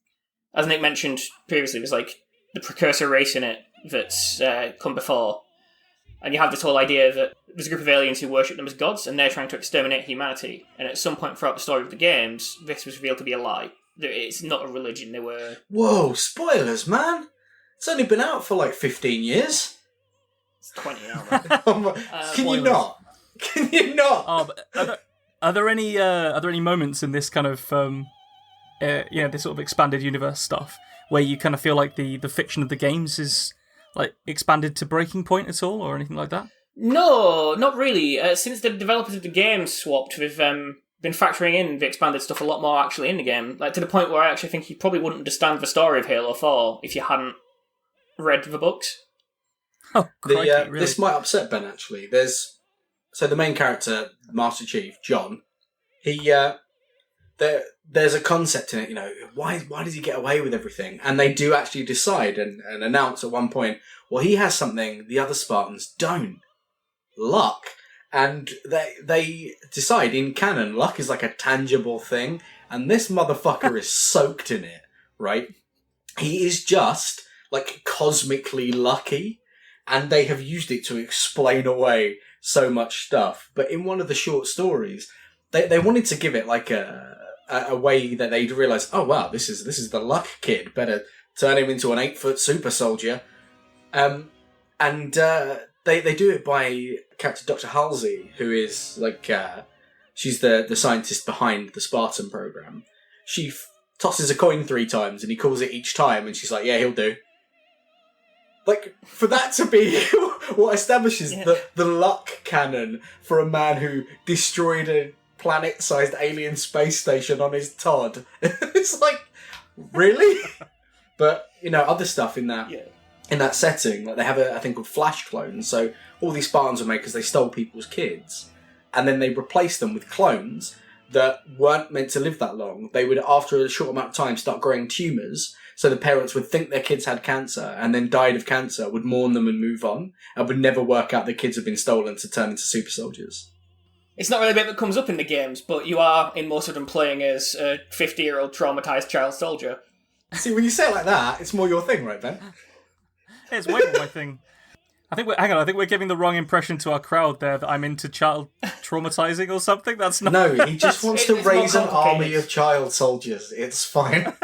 [SPEAKER 3] As Nick mentioned previously, there's like the precursor race in it that's come before. And you have this whole idea that there's a group of aliens who worship them as gods, and they're trying to exterminate humanity. And at some point throughout the story of the games, this was revealed to be a lie. It's not a religion, they were...
[SPEAKER 4] Whoa, spoilers, man! It's only been out for like 15 years.
[SPEAKER 3] It's 20 now, man.
[SPEAKER 4] Can you not? Can you not?
[SPEAKER 2] Oh, but are there any moments in this kind of this sort of expanded universe stuff where you kind of feel like the fiction of the games is like expanded to breaking point at all, or anything like that?
[SPEAKER 3] No, not really. Since the developers of the game swapped, we've been factoring in the expanded stuff a lot more actually in the game, like to the point where I actually think you probably wouldn't understand the story of Halo 4 if you hadn't read the books.
[SPEAKER 2] Oh, crikey, really?
[SPEAKER 4] This might upset Ben, actually. So the main character, Master Chief, John, there's a concept in it, why does he get away with everything? And they do actually decide and announce at one point, well, he has something the other Spartans don't. Luck. And they decide in canon, luck is like a tangible thing, and this motherfucker is soaked in it, right? He is just, like, cosmically lucky, and they have used it to explain away so much stuff. But in one of the short stories, they wanted to give it like a way that they'd realise, oh wow, this is the luck kid. Better turn him into an 8-foot super soldier. They do it by character Dr. Halsey, who is like she's the scientist behind the Spartan program. She tosses a coin 3 times, and he calls it each time, and she's like, yeah, he'll do. Like, for that to be what establishes the luck canon for a man who destroyed a planet-sized alien space station on his Todd. It's like, really? But, other stuff in that setting, like they have a thing called flash clones. So all these Spartans were made because they stole people's kids. And then they replaced them with clones that weren't meant to live that long. They would, after a short amount of time, start growing tumours. So the parents would think their kids had cancer and then died of cancer, would mourn them and move on, and would never work out the kids had been stolen to turn into super soldiers.
[SPEAKER 3] It's not really a bit that comes up in the games, but you are, in most of them, playing as a 50-year-old traumatised child soldier.
[SPEAKER 4] See, when you say it like that, it's more your thing, right, Ben?
[SPEAKER 2] It's way more my thing. I think we're giving the wrong impression to our crowd there that I'm into child traumatizing or something. That's not...
[SPEAKER 4] No, he just wants to
[SPEAKER 3] it's
[SPEAKER 4] raise an
[SPEAKER 3] more
[SPEAKER 4] army of child soldiers. It's fine.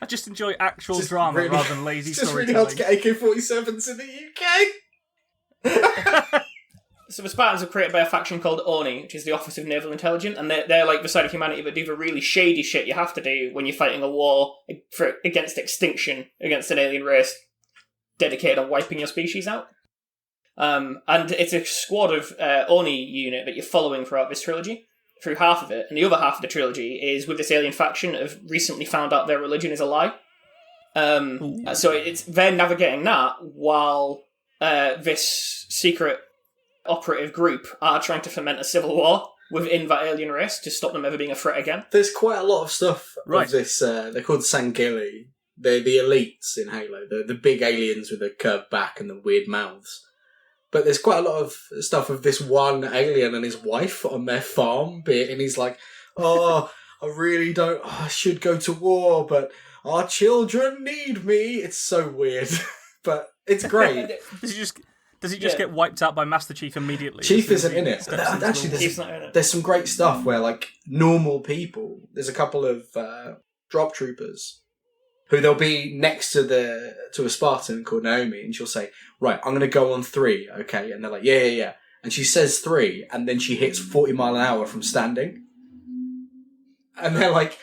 [SPEAKER 2] I just enjoy actual drama rather than lazy
[SPEAKER 4] it's just
[SPEAKER 2] storytelling.
[SPEAKER 4] really hard to get AK-47s in the UK.
[SPEAKER 3] So the Spartans were created by a faction called ONI, which is the Office of Naval Intelligence, and they're like the side of humanity that do the really shady shit you have to do when you're fighting a war against extinction, against an alien race dedicated on wiping your species out. And it's a squad of ONI unit that you're following throughout this trilogy, through half of it, and the other half of the trilogy is with this alien faction that have recently found out their religion is a lie. So they're navigating that while this secret operative group are trying to foment a civil war within that alien race to stop them ever being a threat again.
[SPEAKER 4] There's quite a lot of stuff
[SPEAKER 2] Right.
[SPEAKER 4] of this. They're called Sangili. They're the elites in Halo. The big aliens with a curved back and the weird mouths. But there's quite a lot of stuff of this one alien and his wife on their farm bit, and he's like, I really don't... I should go to war, but our children need me. It's so weird. But it's great.
[SPEAKER 2] Does he just get wiped out by Master Chief immediately?
[SPEAKER 4] Chief isn't in it. Actually,
[SPEAKER 3] Chief's not in it.
[SPEAKER 4] there's some great stuff where, like, normal people... There's a couple of drop troopers who they'll be next to a Spartan called Naomi, and she'll say, right, I'm going to go on 3, okay? And they're like, yeah. And she says 3, and then she hits 40 mile an hour from standing. And they're like,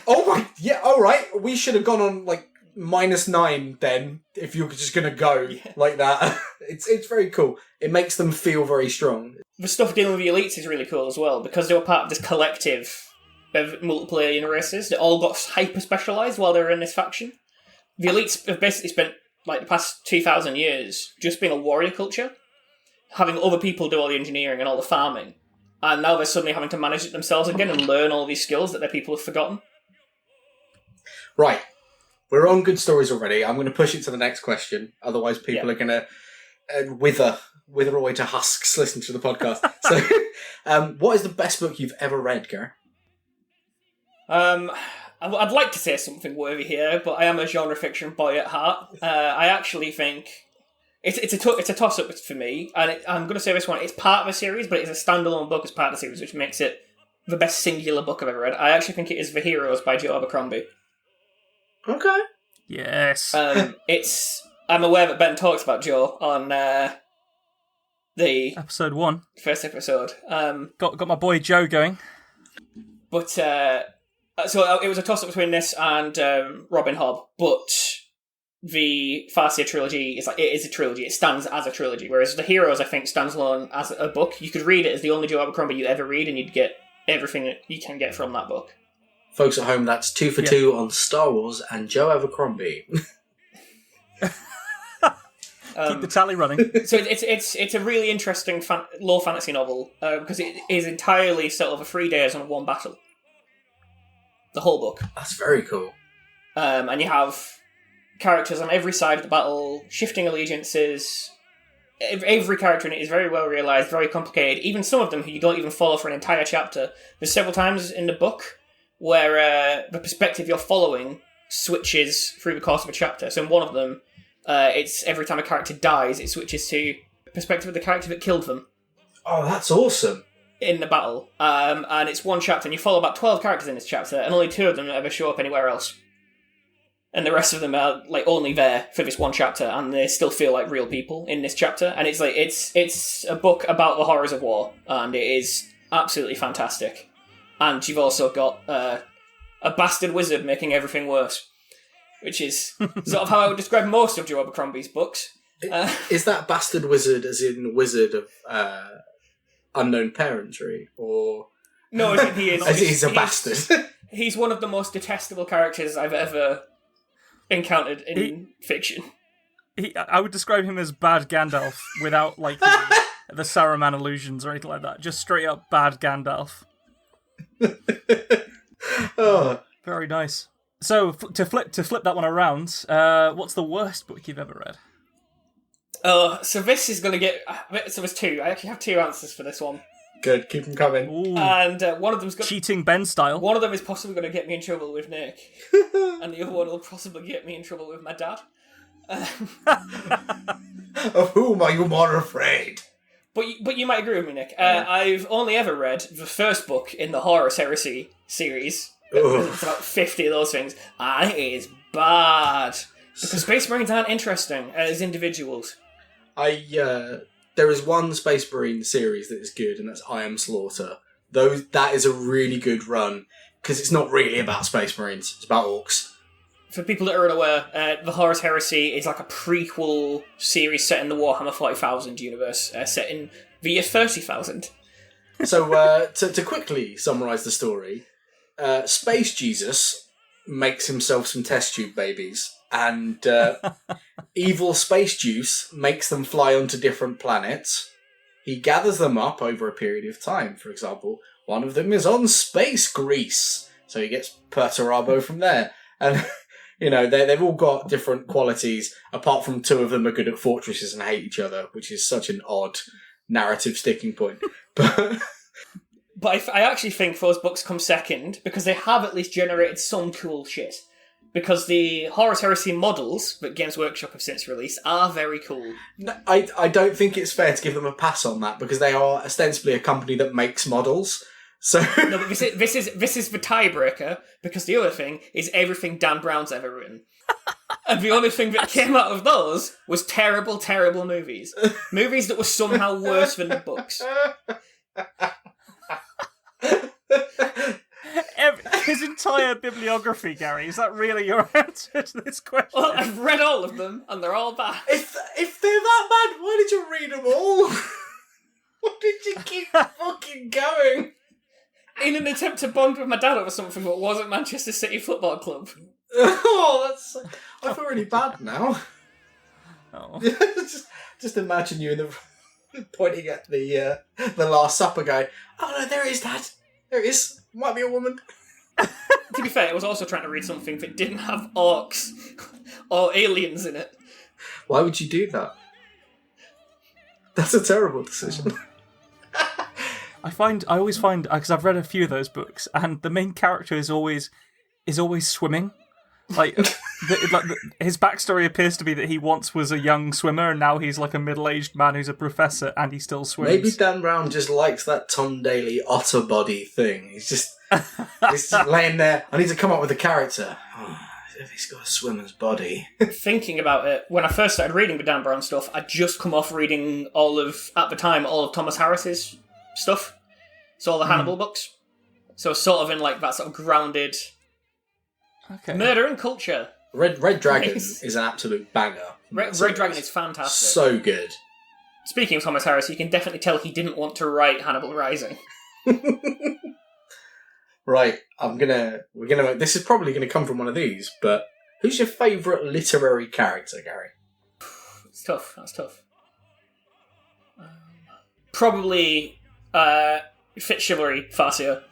[SPEAKER 4] oh my, yeah, all right, we should have gone on, like, -9 then, if you're just going to go like that. It's very cool. It makes them feel very strong.
[SPEAKER 3] The stuff dealing with the elites is really cool as well, because they were part of this collective of multiple alien races that all got hyper-specialised while they were in this faction. The elites have basically spent like the past 2,000 years just being a warrior culture, having other people do all the engineering and all the farming, and now they're suddenly having to manage it themselves again and learn all these skills that their people have forgotten.
[SPEAKER 4] Right. We're on good stories already. I'm going to push it to the next question. Otherwise, people are going to wither away to husks listening to the podcast. So, what is the best book you've ever read, Gary?
[SPEAKER 3] I'd like to say something worthy here, but I am a genre fiction boy at heart. I actually think it's a toss-up for me, and I'm going to say this one. It's part of a series, but it's a standalone book as part of the series, which makes it the best singular book I've ever read. I actually think it is The Heroes by Joe Abercrombie.
[SPEAKER 4] Okay.
[SPEAKER 2] Yes.
[SPEAKER 3] I'm aware that Ben talks about Joe on the
[SPEAKER 2] episode 1.
[SPEAKER 3] First episode.
[SPEAKER 2] Got my boy Joe going.
[SPEAKER 3] But so it was a toss-up between this and Robin Hobb, but the Farseer trilogy it is a trilogy. It stands as a trilogy, whereas The Heroes, I think, stands alone as a book. You could read it as the only Joe Abercrombie you ever read, and you'd get everything that you can get from that book.
[SPEAKER 4] Folks at home, that's 2 for 2 on Star Wars and Joe Abercrombie.
[SPEAKER 2] Keep the tally running.
[SPEAKER 3] So it's a really interesting low fantasy novel because it is entirely set over 3 days on one battle. The whole book.
[SPEAKER 4] That's very cool.
[SPEAKER 3] And you have characters on every side of the battle, shifting allegiances. Every character in it is very well realised, very complicated. Even some of them who you don't even follow for an entire chapter. There's several times in the book where the perspective you're following switches through the course of a chapter. So in one of them, it's every time a character dies, it switches to the perspective of the character that killed them.
[SPEAKER 4] Oh, that's awesome.
[SPEAKER 3] In the battle. And it's one chapter, and you follow about 12 characters in this chapter, and only 2 of them ever show up anywhere else. And the rest of them are like only there for this one chapter, and they still feel like real people in this chapter. And it's like it's a book about the horrors of war, and it is absolutely fantastic. And you've also got a bastard wizard making everything worse, which is sort of how I would describe most of Joe Abercrombie's books.
[SPEAKER 4] Is that bastard wizard as in wizard of unknown parentry, or
[SPEAKER 3] no? He is.
[SPEAKER 4] He's a bastard.
[SPEAKER 3] He's one of the most detestable characters I've ever encountered in fiction.
[SPEAKER 2] I would describe him as bad Gandalf without like the Saruman illusions or anything like that. Just straight up bad Gandalf.
[SPEAKER 4] Oh,
[SPEAKER 2] very nice. So to flip that one around, what's the worst book you've ever read?
[SPEAKER 3] So this is going to get... So there's 2. I actually have 2 answers for this one.
[SPEAKER 4] Good, keep them coming.
[SPEAKER 2] Ooh.
[SPEAKER 3] And one of them's going
[SPEAKER 2] cheating Ben style.
[SPEAKER 3] One of them is possibly going to get me in trouble with Nick. And the other one will possibly get me in trouble with my dad.
[SPEAKER 4] Of whom are you more afraid?
[SPEAKER 3] But you might agree with me, Nick. I've only ever read the first book in the Horus Heresy series. It's about 50 of those things. And it is bad. Because Space Marines aren't interesting as individuals.
[SPEAKER 4] There is one Space Marine series that is good, and that's I Am Slaughter. That is a really good run, because it's not really about Space Marines, it's about orcs.
[SPEAKER 3] For people that are unaware, the Horus Heresy is like a prequel series set in the Warhammer 40,000 universe, set in the year 30,000.
[SPEAKER 4] So, to quickly summarise the story, Space Jesus makes himself some test tube babies, and evil Space Juice makes them fly onto different planets. He gathers them up over a period of time. For example, one of them is on space Greece, so he gets Perturabo from there. And, you know, they've all got different qualities, apart from 2 of them are good at fortresses and hate each other, which is such an odd narrative sticking point.
[SPEAKER 3] But I actually think those books come second, because they have at least generated some cool shit. Because the Horus Heresy models that Games Workshop have since released are very cool.
[SPEAKER 4] No, I don't think it's fair to give them a pass on that, because they are ostensibly a company that makes models. So
[SPEAKER 3] no, but this is the tiebreaker, because the other thing is everything Dan Brown's ever written. And the only thing that came out of those was terrible, terrible movies. Movies that were somehow worse than the books.
[SPEAKER 2] His entire bibliography, Gary, is that really your answer to this question?
[SPEAKER 3] Well, I've read all of them, and they're all bad.
[SPEAKER 4] If they're that bad, why did you read them all? Why did you keep fucking going?
[SPEAKER 3] in an attempt to bond with my dad over something that wasn't Manchester City Football Club.
[SPEAKER 4] Oh, that's... I feel really bad now.
[SPEAKER 2] Oh.
[SPEAKER 4] just imagine you in the pointing at the Last Supper guy. Oh no, there it is, Dad. There it is. Might be a woman.
[SPEAKER 3] To be fair, I was also trying to read something that didn't have orcs or aliens in it.
[SPEAKER 4] Why would you do that? That's a terrible decision.
[SPEAKER 2] I always find because I've read a few of those books, and the main character is always swimming. Like, his backstory appears to be that he once was a young swimmer, and now he's like a middle-aged man who's a professor, and he still swims.
[SPEAKER 4] Maybe Dan Brown just likes that Tom Daly otter body thing. He's just laying there. I need to come up with a character. Oh, if he's got a swimmer's body.
[SPEAKER 3] Thinking about it, when I first started reading the Dan Brown stuff, I'd just come off reading all of Thomas Harris's stuff. So all the Hannibal books. So sort of in like that sort of grounded murder and culture.
[SPEAKER 4] Red Dragon is an absolute banger.
[SPEAKER 3] Red Dragon is fantastic.
[SPEAKER 4] So good.
[SPEAKER 3] Speaking of Thomas Harris, you can definitely tell he didn't want to write Hannibal Rising.
[SPEAKER 4] Right, this is probably gonna come from one of these, but who's your favourite literary character, Gary?
[SPEAKER 3] It's tough. That's tough. Probably Fitzchivalry Farseer,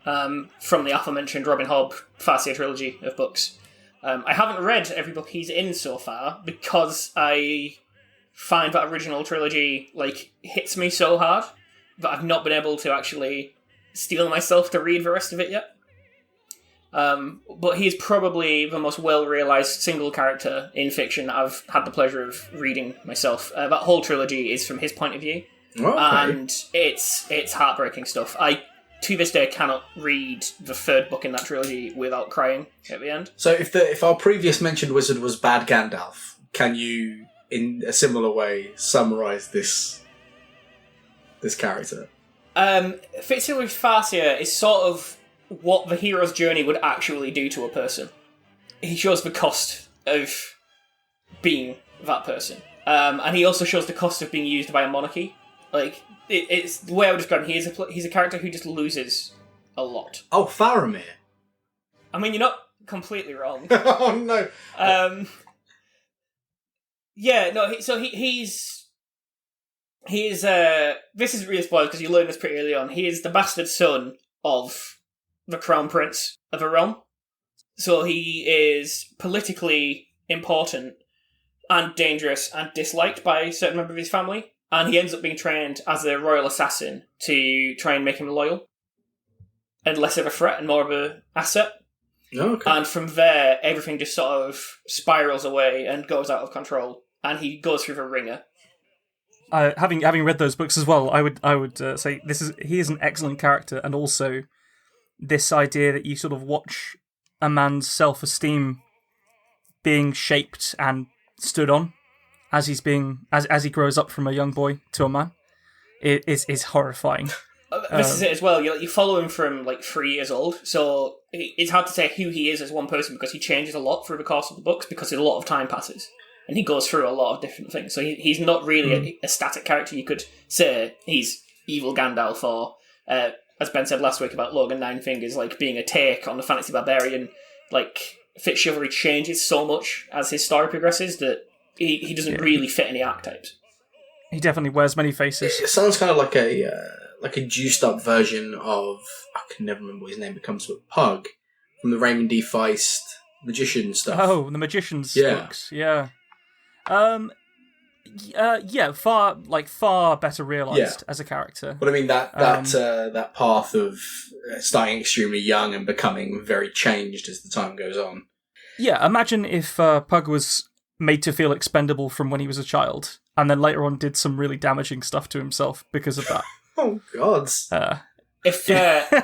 [SPEAKER 3] from the aforementioned Robin Hobb Farseer trilogy of books. I haven't read every book he's in so far because I find that original trilogy hits me so hard that I've not been able to actually steel myself to read the rest of it yet. But he's probably the most well-realised single character in fiction that I've had the pleasure of reading myself. That whole trilogy is from his point of view.
[SPEAKER 4] Okay.
[SPEAKER 3] And it's heartbreaking stuff. I, to this day, cannot read the third book in that trilogy without crying at the end.
[SPEAKER 4] So if our previous mentioned wizard was bad Gandalf, can you, in a similar way, summarise this character?
[SPEAKER 3] Fitzchivalry Farseer is sort of what the hero's journey would actually do to a person. He shows the cost of being that person. And he also shows the cost of being used by a monarchy. It's the way I would describe him. He's a character who just loses a lot.
[SPEAKER 4] Oh, Faramir.
[SPEAKER 3] I mean, you're not completely wrong.
[SPEAKER 4] Oh, no.
[SPEAKER 3] He's this is really spoiled because you learn this pretty early on. He is the bastard son of the crown prince of a realm. So he is politically important and dangerous and disliked by a certain member of his family. And he ends up being trained as a royal assassin to try and make him loyal. And less of a threat and more of an asset.
[SPEAKER 4] Okay.
[SPEAKER 3] And from there, everything just sort of spirals away and goes out of control. And he goes through the ringer.
[SPEAKER 2] Having read those books as well, I would say he is an excellent character, and also this idea that you sort of watch a man's self-esteem being shaped and stood on as he grows up from a young boy to a man is horrifying.
[SPEAKER 3] This is it as well. You follow him from 3 years old, so it's hard to say who he is as one person because he changes a lot through the course of the books because a lot of time passes. And he goes through a lot of different things. So he's not really a static character. You could say he's evil Gandalf, or, as Ben said last week about Logan Nine Fingers, being a take on the fantasy barbarian. Fitzchivalry changes so much as his story progresses that he doesn't really fit any archetypes.
[SPEAKER 2] He definitely wears many faces.
[SPEAKER 4] It sounds kind of like a juiced up version of, I can never remember what his name becomes, but Pug from the Raymond D. Feist magician stuff.
[SPEAKER 2] Oh, the magician's books, yeah. Far better realised as a character.
[SPEAKER 4] But I mean that path of starting extremely young and becoming very changed as the time goes on.
[SPEAKER 2] Yeah, imagine if Pug was made to feel expendable from when he was a child, and then later on did some really damaging stuff to himself because of that.
[SPEAKER 4] Oh God!
[SPEAKER 3] If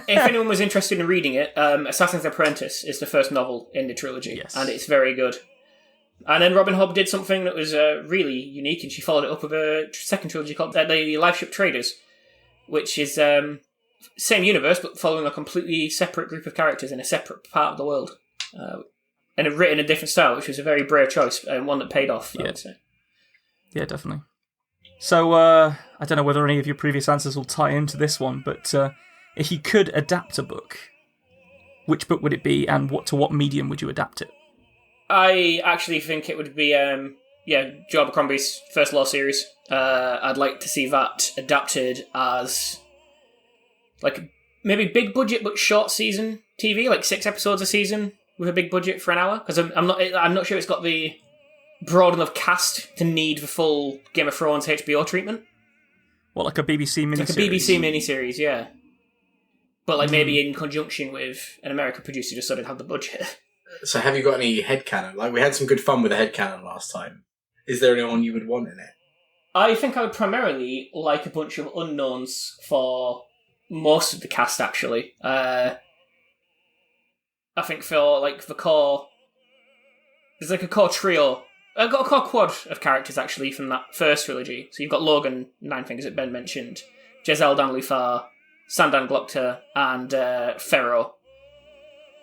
[SPEAKER 3] anyone was interested in reading it, Assassin's Apprentice is the first novel in the trilogy, and it's very good. And then Robin Hobb did something that was really unique, and she followed it up with a second trilogy called The Lifeship Traders, which is same universe, but following a completely separate group of characters in a separate part of the world. And written in a different style, which was a very brave choice, and one that paid off, I would say.
[SPEAKER 2] Yeah, definitely. So, I don't know whether any of your previous answers will tie into this one, but If you could adapt a book, which book would it be, and to what medium would you adapt it?
[SPEAKER 3] I actually think it would be, Joe Abercrombie's First Law series. I'd like to see that adapted as, like, maybe big budget but short season TV, like 6 episodes a season with a big budget for an hour. Because I'm not sure it's got the broad enough cast to need the full Game of Thrones HBO treatment.
[SPEAKER 2] What, like a BBC miniseries?
[SPEAKER 3] Like a BBC miniseries, yeah. But like maybe in conjunction with an American producer just so they'd have the budget.
[SPEAKER 4] So have you got any headcanon? Like, we had some good fun with the headcanon last time. Is there anyone you would want in it?
[SPEAKER 3] I think I would primarily like a bunch of unknowns for most of the cast, actually. I think for, like, the core... There's, like, a core trio. I've got a core quad of characters, actually, from that first trilogy. So you've got Logan, Nine Fingers that Ben mentioned, Jezal Dan-Lufar, Sandan Glokta, and Pharaoh.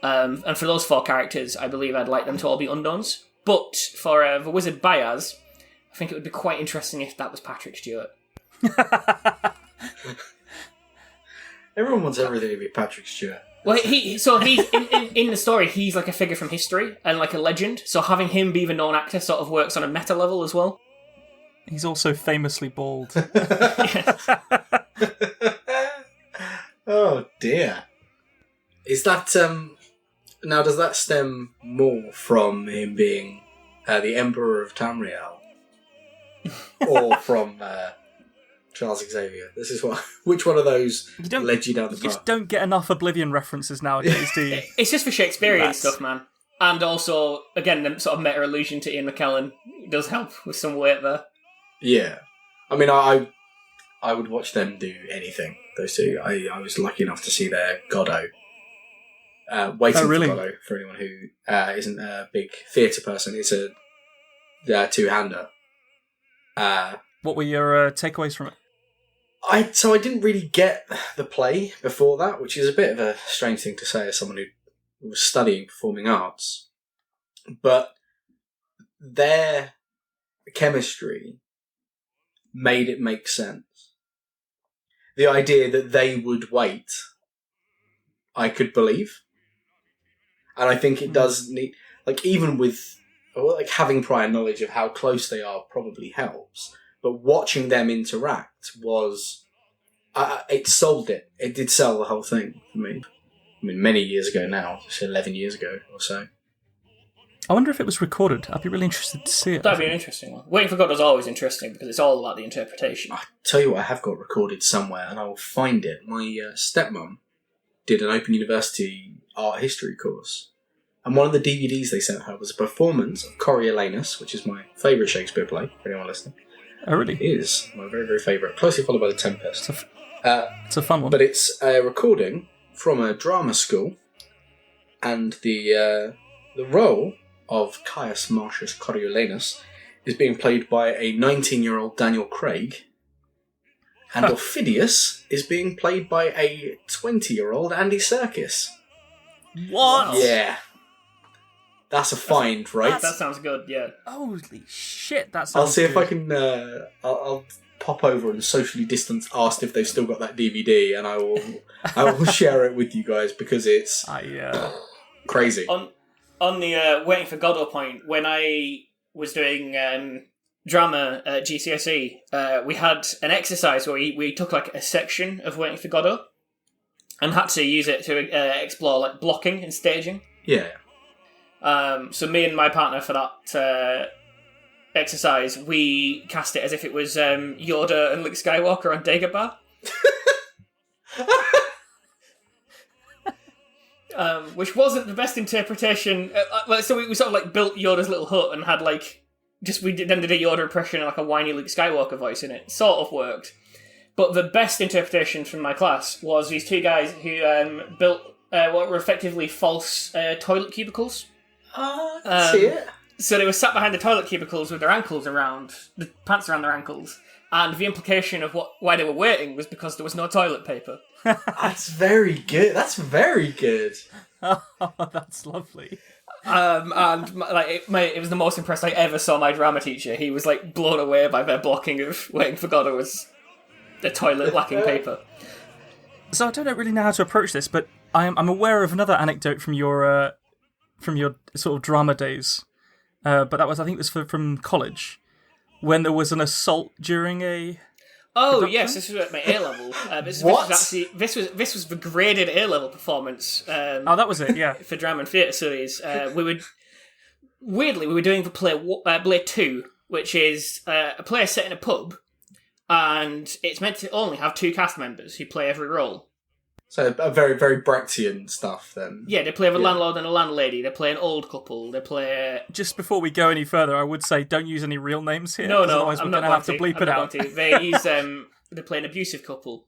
[SPEAKER 3] And for those 4 characters, I believe I'd like them to all be unknowns. But for the Wizard Bayaz, I think it would be quite interesting if that was Patrick Stewart.
[SPEAKER 4] Everyone wants everything to be Patrick Stewart.
[SPEAKER 3] Well, he's in the story, he's like a figure from history and like a legend. So having him be the known actor sort of works on a meta level as well.
[SPEAKER 2] He's also famously bald.
[SPEAKER 4] Oh dear. Is that now? Does that stem more from him being the Emperor of Tamriel, or from Charles Xavier? This is which one of those led you down the path?
[SPEAKER 2] You just don't get enough Oblivion references nowadays, do you?
[SPEAKER 3] It's just for Shakespearean stuff, man. And also, again, the sort of meta allusion to Ian McKellen does help with some weight there.
[SPEAKER 4] Yeah, I mean, I would watch them do anything. Those two. I was lucky enough to see their Godot. Waiting for Godot, for anyone who isn't a big theatre person. It's a two-hander.
[SPEAKER 2] What were your takeaways from it?
[SPEAKER 4] I didn't really get the play before that, which is a bit of a strange thing to say as someone who was studying performing arts. But their chemistry made it make sense. The idea that they would wait, I could believe. And I think it does need, like, even with, like, having prior knowledge of how close they are probably helps. But watching them interact was, it sold it. It did sell the whole thing for me. I mean, many years ago now, 11 years ago or so.
[SPEAKER 2] I wonder if it was recorded. I'd be really interested to see it.
[SPEAKER 3] That'd be an interesting one. Waiting for Godot's always interesting because it's all about the interpretation.
[SPEAKER 4] I tell you what, I have got recorded somewhere and I will find it. My stepmom did an Open University art history course. And one of the DVDs they sent her was a performance of Coriolanus, which is my favourite Shakespeare play, for anyone listening.
[SPEAKER 2] Oh, really?
[SPEAKER 4] It is my very, very favourite. Closely followed by The Tempest.
[SPEAKER 2] It's a fun one.
[SPEAKER 4] But it's a recording from a drama school, and the role of Caius Marcius Coriolanus is being played by a 19-year-old Daniel Craig, and Ophidius is being played by a 20-year-old Andy Serkis.
[SPEAKER 2] What?
[SPEAKER 4] Yeah. That's a find, right?
[SPEAKER 3] That sounds good, yeah.
[SPEAKER 2] Holy shit, that sounds
[SPEAKER 4] I'll see
[SPEAKER 2] good.
[SPEAKER 4] if I can... I'll pop over and socially distance asked if they've still got that DVD, and I will share it with you guys, because it's crazy.
[SPEAKER 3] On the Waiting for Godot point, when I was doing drama at GCSE, we had an exercise where we took like a section of Waiting for Godot and had to use it to explore like blocking and staging.
[SPEAKER 4] Yeah.
[SPEAKER 3] So me and my partner for that exercise, we cast it as if it was Yoda and Luke Skywalker on Dagobah. Which wasn't the best interpretation. So we sort of like built Yoda's little hut and had like we did a Yoda impression and like a whiny Luke Skywalker voice in it. Sort of worked, but the best interpretation from my class was these two guys who built what were effectively false toilet cubicles.
[SPEAKER 4] Oh, I can see it.
[SPEAKER 3] So they were sat behind the toilet cubicles with their ankles around, the pants around their ankles, and the implication of why they were waiting was because there was no toilet paper.
[SPEAKER 4] That's very good. That's very good.
[SPEAKER 2] Oh, that's lovely.
[SPEAKER 3] And it was the most impressed I ever saw my drama teacher. He was like blown away by their blocking of Waiting for Godot as the toilet lacking paper.
[SPEAKER 2] So I don't really know how to approach this, but I'm aware of another anecdote from your sort of drama days. But that was, I think, it was from college, when there was an assault during a.
[SPEAKER 3] Oh
[SPEAKER 2] production?
[SPEAKER 3] yes, this was at my A level.
[SPEAKER 4] What?
[SPEAKER 3] This was the graded A level performance.
[SPEAKER 2] Oh, that was it. Yeah.
[SPEAKER 3] For drama and theatre studies, we were doing the play 2, which is a play set in a pub, and it's meant to only have 2 cast members who play every role.
[SPEAKER 4] So a very, very Brechtian stuff then.
[SPEAKER 3] Yeah, they play a landlord and a landlady. They play an old couple. They play.
[SPEAKER 2] Just before we go any further, I would say don't use any real names here.
[SPEAKER 3] No,
[SPEAKER 2] otherwise
[SPEAKER 3] I'm
[SPEAKER 2] we're
[SPEAKER 3] not
[SPEAKER 2] going to have to bleep it out.
[SPEAKER 3] They play an abusive couple.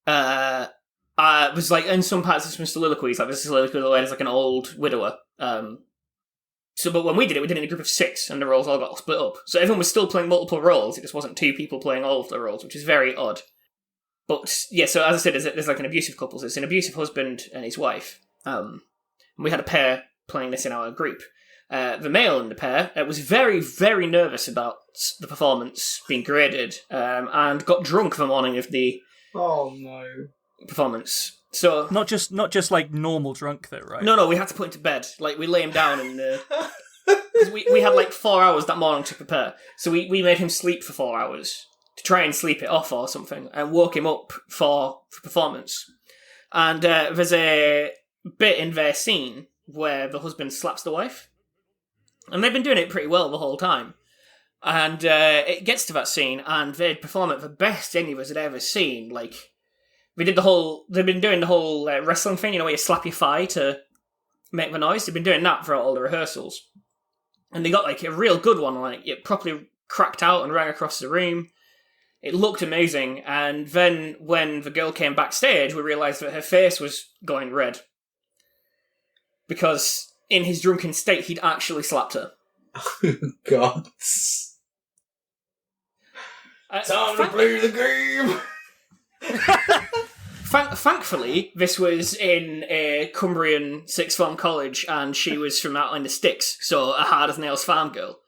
[SPEAKER 3] Was like in some parts of some soliloquies, like this soliloquy where there's like an old widower. But when we did it in a group of 6, and the roles all got split up. So everyone was still playing multiple roles. It just wasn't 2 people playing all of the roles, which is very odd. But yeah, so as I said, there's like an abusive couple. So it's an abusive husband and his wife. And we had a pair playing this in our group. The male in the pair was very, very nervous about the performance being graded, and got drunk the morning of the performance. So
[SPEAKER 2] Not just like normal drunk though, right?
[SPEAKER 3] no, we had to put him to bed. Like we lay him down and because we had like 4 hours that morning to prepare. So we made him sleep for 4 hours to try and sleep it off or something, and woke him up for performance. And there's a bit in their scene where the husband slaps the wife. And they've been doing it pretty well the whole time. And it gets to that scene, and they perform it the best any of us had ever seen. Like, they've been doing the whole wrestling thing, where you slap your thigh to make the noise. They've been doing that throughout all the rehearsals. And they got, like, a real good one, like, it properly cracked out and rang across the room. It looked amazing, and then when the girl came backstage, we realised that her face was going red. Because in his drunken state, he'd actually slapped her.
[SPEAKER 4] Oh, God. Time to play the game!
[SPEAKER 3] Thankfully, this was in a Cumbrian sixth form college, and she was from out in the sticks, so a hard-as-nails farm girl.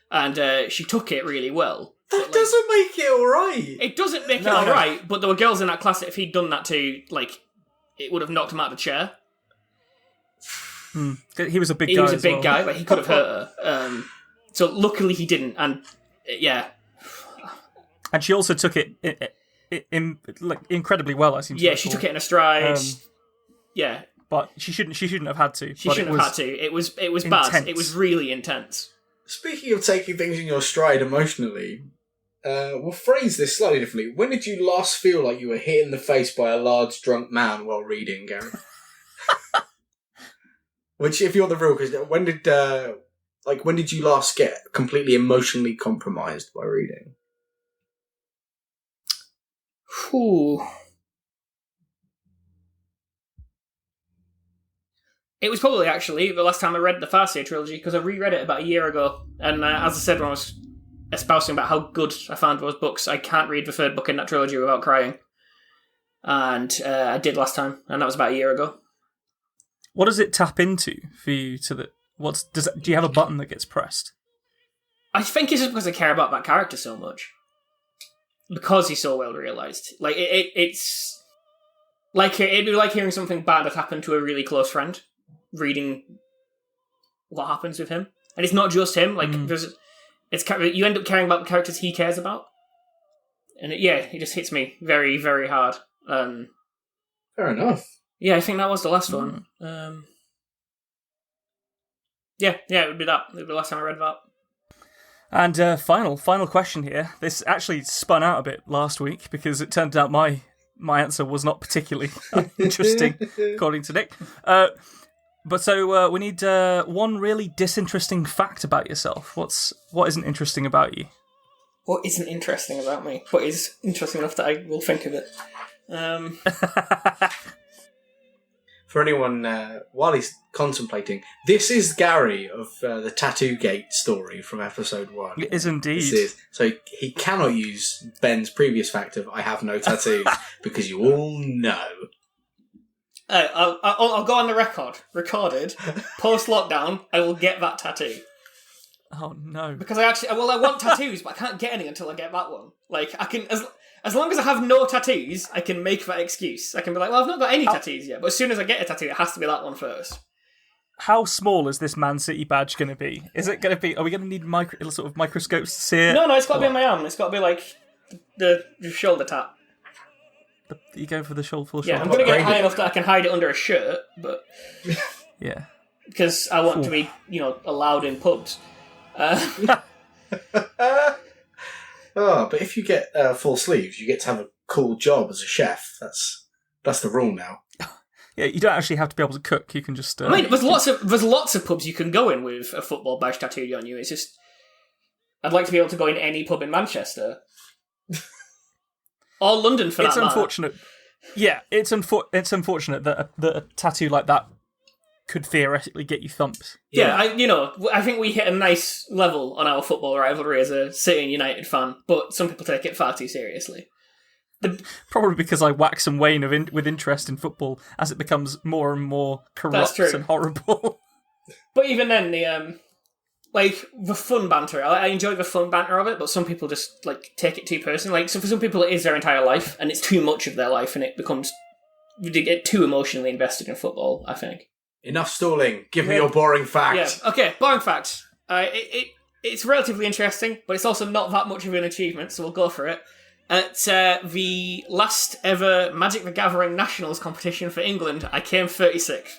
[SPEAKER 3] And she took it really well.
[SPEAKER 4] That doesn't make it alright.
[SPEAKER 3] It doesn't make it alright, but there were girls in that class that if he'd done that to, like, it would have knocked him out of the chair.
[SPEAKER 2] He was a big guy.
[SPEAKER 3] He was a big guy, like, he could have hurt her. So luckily he didn't, and yeah.
[SPEAKER 2] And she also took it incredibly well, I seem to
[SPEAKER 3] Yeah,
[SPEAKER 2] recall.
[SPEAKER 3] she took it in a stride. Yeah.
[SPEAKER 2] But she shouldn't have had to.
[SPEAKER 3] She shouldn't have had to. It was bad. It was really intense.
[SPEAKER 4] Speaking of taking things in your stride emotionally, we'll phrase this slightly differently. When did you last feel like you were hit in the face by a large drunk man while reading, Gary? Which, if you're the real, because when did you last get completely emotionally compromised by reading?
[SPEAKER 3] Ooh. It was probably actually the last time I read the Farseer trilogy, because I reread it about a year ago. And as I said when I was espousing about how good I found those books, I can't read the 3rd book in that trilogy without crying. And I did last time, and that was about a year ago.
[SPEAKER 2] What does it tap into for you? Do you have a button that gets pressed?
[SPEAKER 3] I think it's just because I care about that character so much. Because he's so well realised. Like, it's... like it'd be like hearing something bad that happened to a really close friend, reading what happens with him. And it's not just him, like, you end up caring about the characters he cares about. And it just hits me very, very hard.
[SPEAKER 4] Fair enough.
[SPEAKER 3] Yeah, I think that was the last one. Yeah, it would be that. It would be the last time I read that.
[SPEAKER 2] And final question here. This actually spun out a bit last week because it turned out my answer was not particularly interesting, according to Nick. But so we need one really disinteresting fact about yourself. What isn't interesting about you?
[SPEAKER 3] What isn't interesting about me? What is interesting enough that I will think of it?
[SPEAKER 4] For anyone, while he's contemplating, this is Gary of the Tattoo Gate story from episode 1.
[SPEAKER 2] It is indeed.
[SPEAKER 4] This is. So he cannot use Ben's previous fact of I have no tattoos, because you all know.
[SPEAKER 3] I'll go on the record. Recorded. Post-lockdown, I will get that tattoo.
[SPEAKER 2] Oh no!
[SPEAKER 3] Because I want tattoos, but I can't get any until I get that one. Like I can, as long as I have no tattoos, I can make that excuse. I can be like, well, I've not got any tattoos yet, but as soon as I get a tattoo, it has to be that one first.
[SPEAKER 2] How small is this Man City badge going to be? Is it going to be? Are we going to need sort of microscopes to see it?
[SPEAKER 3] No, it's got to be on my arm. It's got to be like the shoulder tap.
[SPEAKER 2] You go for the full
[SPEAKER 3] Yeah,
[SPEAKER 2] shoulder.
[SPEAKER 3] I'm going to get high enough that I can hide it under a shirt, but
[SPEAKER 2] yeah,
[SPEAKER 3] because I want to be, allowed in pubs.
[SPEAKER 4] But if you get full sleeves, you get to have a cool job as a chef. That's the rule now.
[SPEAKER 2] Yeah, you don't actually have to be able to cook. You can just.
[SPEAKER 3] I mean, there's lots of pubs you can go in with a football badge tattooed on you. It's just, I'd like to be able to go in any pub in Manchester, or London for that matter.
[SPEAKER 2] It's unfortunate. Yeah, it's unfortunate that a tattoo like that could theoretically get you thumped.
[SPEAKER 3] Yeah, I think we hit a nice level on our football rivalry as a City and United fan, but some people take it far too seriously.
[SPEAKER 2] Probably because I wax and wane with interest in football as it becomes more and more corrupt and horrible.
[SPEAKER 3] But even then, the fun banter, I enjoy the fun banter of it, but some people just take it too personally. So for some people, it is their entire life, and it's too much of their life, and they get too emotionally invested in football, I think.
[SPEAKER 4] Enough stalling. Give me your boring fact.
[SPEAKER 3] Yeah. Okay, boring fact. It's relatively interesting, but it's also not that much of an achievement, so we'll go for it. At the last ever Magic the Gathering Nationals competition for England, I came 36th.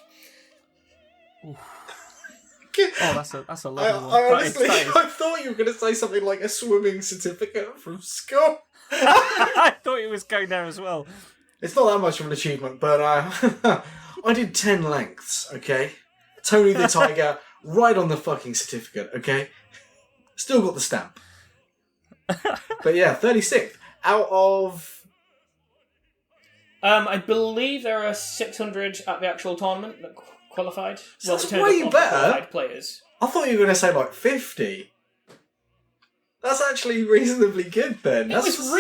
[SPEAKER 2] Oh, that's a lovely one.
[SPEAKER 4] I honestly, I thought you were going to say something like a swimming certificate from school.
[SPEAKER 2] I thought it was going there as well.
[SPEAKER 4] It's not that much of an achievement, but I did 10 lengths, okay? Tony the Tiger, right on the fucking certificate, okay? Still got the stamp. But yeah, 36th. Out of...
[SPEAKER 3] I believe there are 600 at the actual tournament that qualified.
[SPEAKER 4] So that's way better.
[SPEAKER 3] Qualified players.
[SPEAKER 4] I thought you were going to say 50. That's actually reasonably good then.
[SPEAKER 3] It was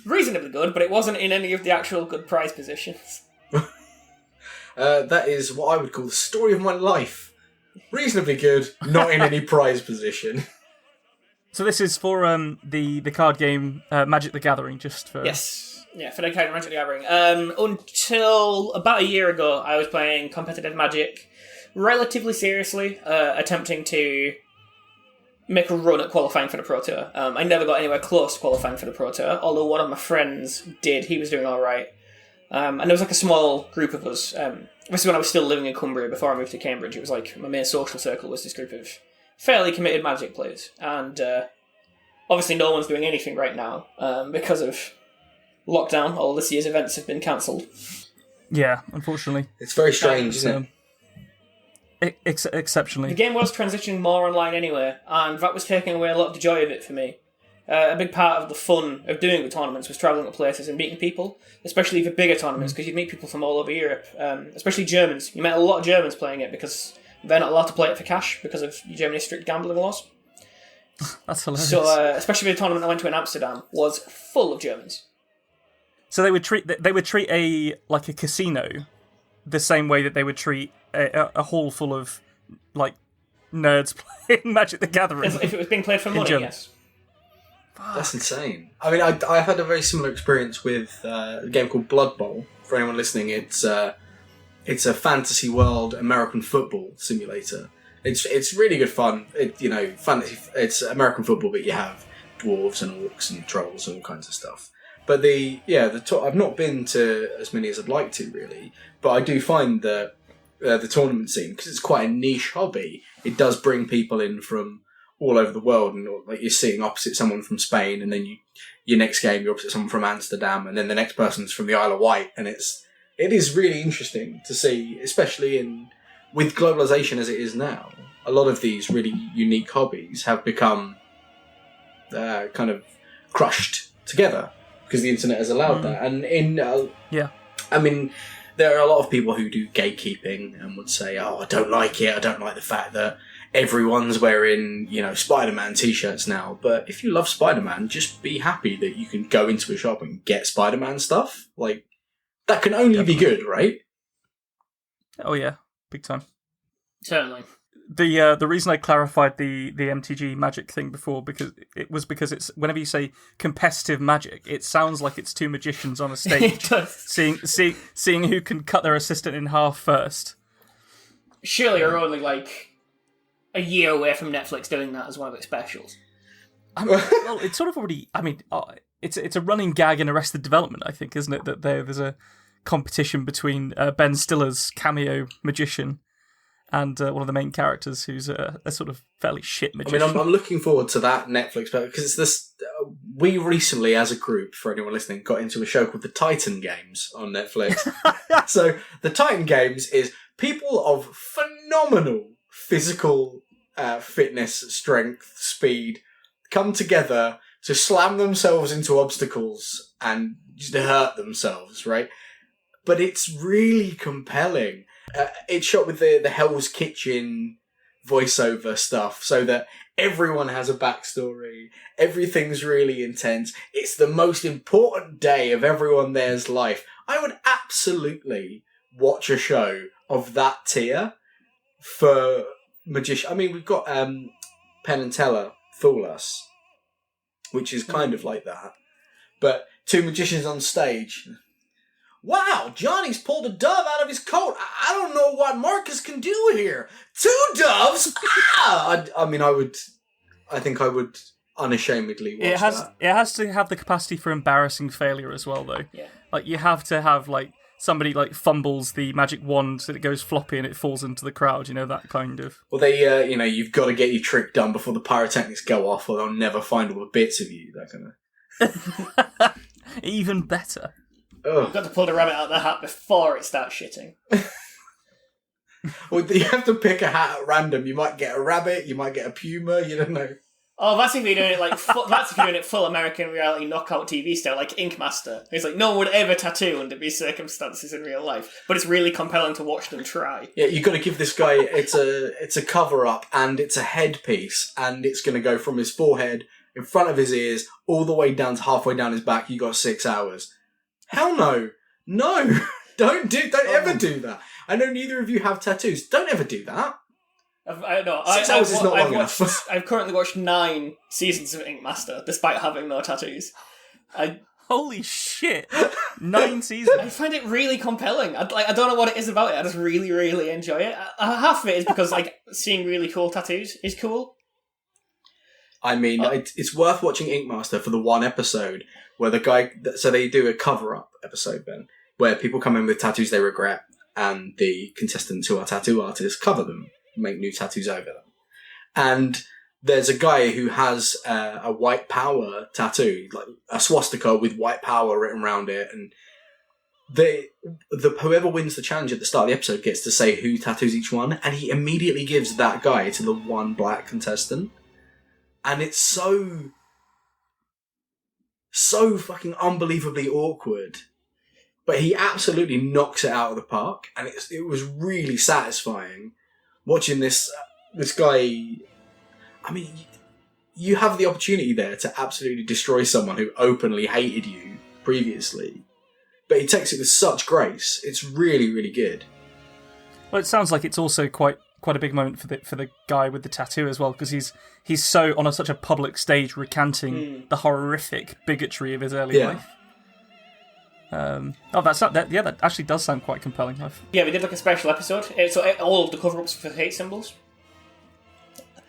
[SPEAKER 3] reasonably good, but it wasn't in any of the actual good prize positions.
[SPEAKER 4] That is what I would call the story of my life. Reasonably good, not in any prize position.
[SPEAKER 2] So this is for the card game Magic the Gathering, just for...
[SPEAKER 3] Yes. Yeah, for the card game Magic the Gathering. Until about a year ago, I was playing competitive Magic relatively seriously, attempting to make a run at qualifying for the Pro Tour. I never got anywhere close to qualifying for the Pro Tour, although one of my friends did. He was doing all right. And there was a small group of us. This is when I was still living in Cumbria before I moved to Cambridge. It was my main social circle was this group of fairly committed Magic players. And obviously no one's doing anything right now because of lockdown. All this year's events have been cancelled.
[SPEAKER 2] Yeah, unfortunately.
[SPEAKER 4] It's very strange, isn't
[SPEAKER 2] it? Exceptionally.
[SPEAKER 3] The game was transitioning more online anyway, and that was taking away a lot of the joy of it for me. A big part of the fun of doing the tournaments was travelling to places and meeting people, especially the bigger tournaments, because you'd meet people from all over Europe, especially Germans. You met a lot of Germans playing it because they're not allowed to play it for cash because of Germany's strict gambling laws.
[SPEAKER 2] That's hilarious.
[SPEAKER 3] So, especially the tournament I went to in Amsterdam was full of Germans.
[SPEAKER 2] So they would treat a casino the same way that they would treat a hall full of nerds playing Magic the Gathering.
[SPEAKER 3] If it was being played for money, yes.
[SPEAKER 4] That's insane. I mean, I had a very similar experience with a game called Blood Bowl. For anyone listening, it's a fantasy world American football simulator. It's really good fun. It's American football, but you have dwarves and orcs and trolls and all kinds of stuff. But I've not been to as many as I'd like to, really. But I do find that the tournament scene, because it's quite a niche hobby, it does bring people in from all over the world, and you're sitting opposite someone from Spain, and then your next game you're opposite someone from Amsterdam, and then the next person's from the Isle of Wight, and it is really interesting to see, especially with globalization as it is now. A lot of these really unique hobbies have become kind of crushed together because the internet has allowed that. And I mean, there are a lot of people who do gatekeeping and would say, "Oh, I don't like it. I don't like the fact that everyone's wearing, Spider-Man t-shirts now." But if you love Spider-Man, just be happy that you can go into a shop and get Spider-Man stuff. That can only be good, right?
[SPEAKER 2] Oh yeah, big time.
[SPEAKER 3] Certainly.
[SPEAKER 2] The reason I clarified the MTG magic thing before because it's whenever you say competitive magic, it sounds like it's two magicians on a stage seeing who can cut their assistant in half first.
[SPEAKER 3] Surely you're only like a year away from Netflix doing that as one of its specials.
[SPEAKER 2] Well, it's sort of already. I mean, it's a running gag in Arrested Development, I think, isn't it? That there's a competition between Ben Stiller's cameo magician and one of the main characters who's a sort of fairly shit magician.
[SPEAKER 4] I mean, I'm looking forward to that Netflix, because it's this. We recently, as a group, for anyone listening, got into a show called The Titan Games on Netflix. So, The Titan Games is people of phenomenal physical fitness, strength, speed come together to slam themselves into obstacles and just hurt themselves, right? But it's really compelling. It's shot with the Hell's Kitchen voiceover stuff, so that everyone has a backstory. Everything's really intense. It's the most important day of everyone there's life. I would absolutely watch a show of that tier for magician. I mean, we've got Penn and Teller, Fool Us, which is kind of like that. But two magicians on stage. Wow, Johnny's pulled a dove out of his coat. I don't know what Marcus can do here. 2 doves? I think I would unashamedly watch that.
[SPEAKER 2] It has to have the capacity for embarrassing failure as well, though.
[SPEAKER 3] Yeah.
[SPEAKER 2] Like, you have to have, like, somebody, like, fumbles the magic wand so it goes floppy and it falls into the crowd, that kind of...
[SPEAKER 4] Well, you've got to get your trick done before the pyrotechnics go off, or they'll never find all the bits of you, that kind of...
[SPEAKER 2] Even better.
[SPEAKER 3] You've got to pull the rabbit out of the hat before it starts shitting.
[SPEAKER 4] Well, you have to pick a hat at random. You might get a rabbit, you might get a puma, you don't know.
[SPEAKER 3] Oh, that's if you're doing it that's if you're doing it full American reality knockout TV style, like Ink Master. It's like no one would ever tattoo under these circumstances in real life, but it's really compelling to watch them try.
[SPEAKER 4] Yeah, you've got to give this guy, it's a cover-up, and it's a headpiece, and it's going to go from his forehead, in front of his ears, all the way down to halfway down his back. You got 6 hours. Hell no. No. Don't ever do that. I know neither of you have tattoos. Don't ever do that.
[SPEAKER 3] I know.
[SPEAKER 4] 6 hours is not long enough.
[SPEAKER 3] I've currently watched 9 seasons of Ink Master, despite having no tattoos.
[SPEAKER 2] Holy shit. 9 seasons.
[SPEAKER 3] I find it really compelling. I don't know what it is about it. I just really, really enjoy it. Half of it is because seeing really cool tattoos is cool.
[SPEAKER 4] I mean, it's worth watching Ink Master for the one episode where the guy... So they do a cover-up episode, Ben, where people come in with tattoos they regret, and the contestants who are tattoo artists cover them, make new tattoos over them. And there's a guy who has a white power tattoo, like a swastika with white power written around it, and whoever wins the challenge at the start of the episode gets to say who tattoos each one, and he immediately gives that guy to the one black contestant. And it's so fucking unbelievably awkward. But he absolutely knocks it out of the park, and it was really satisfying watching this guy. I mean, you have the opportunity there to absolutely destroy someone who openly hated you previously, but he takes it with such grace. It's really, really good.
[SPEAKER 2] Well, it sounds like it's also quite a big moment for the guy with the tattoo as well, because he's so on such a public stage recanting the horrific bigotry of his early life. That actually does sound quite compelling.
[SPEAKER 3] Yeah, we did a special episode. All of the cover-ups for hate symbols.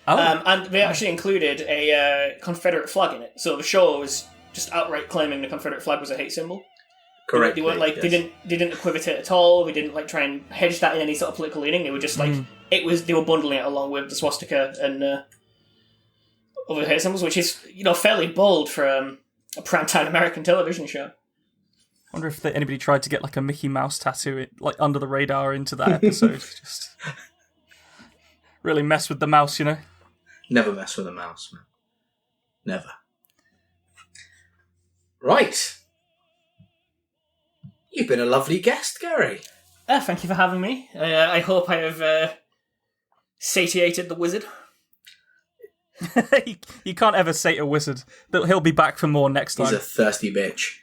[SPEAKER 2] Oh.
[SPEAKER 3] And they actually included a Confederate flag in it. So the show was just outright claiming the Confederate flag was a hate symbol.
[SPEAKER 4] Correct.
[SPEAKER 3] They weren't they didn't equivotate at all. We didn't try and hedge that in any sort of political leaning. They were just they were bundling it along with the swastika and other hate symbols, which is fairly bold for a primetime American television show.
[SPEAKER 2] I wonder if anybody tried to get a Mickey Mouse tattoo under the radar into that episode. Just really mess with the mouse,
[SPEAKER 4] Never mess with a mouse, man. Never. Right. You've been a lovely guest, Gary.
[SPEAKER 3] Thank you for having me. I hope I have satiated the wizard.
[SPEAKER 2] You can't ever sate a wizard. He'll be back for more next time.
[SPEAKER 4] He's a thirsty bitch.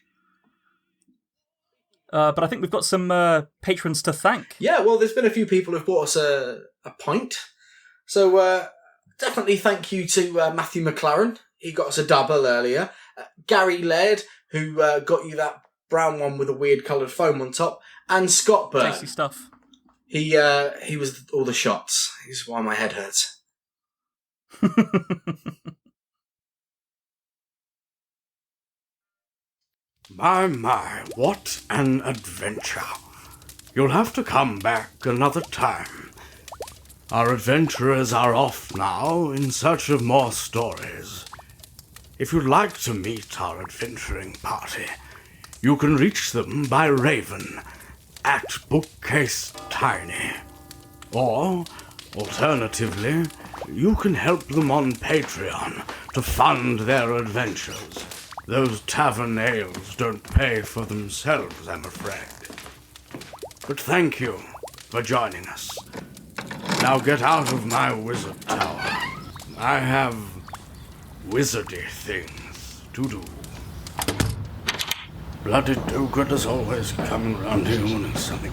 [SPEAKER 2] But I think we've got some patrons to thank.
[SPEAKER 4] Yeah, well, there's been a few people who've bought us a pint. So definitely thank you to Matthew McLaren. He got us a double earlier. Gary Laird, who got you that brown one with a weird coloured foam on top. And Scott Byrne.
[SPEAKER 2] Tasty stuff.
[SPEAKER 4] He was all the shots. He's why my head hurts.
[SPEAKER 1] My, what an adventure. You'll have to come back another time. Our adventurers are off now in search of more stories. If you'd like to meet our adventuring party, you can reach them by Raven at Bookcase Tiny. Or, alternatively, you can help them on Patreon to fund their adventures. Those tavern ales don't pay for themselves, I'm afraid. But thank you for joining us. Now get out of my wizard tower. I have wizardy things to do. Bloody do-good as always coming round here when it's something.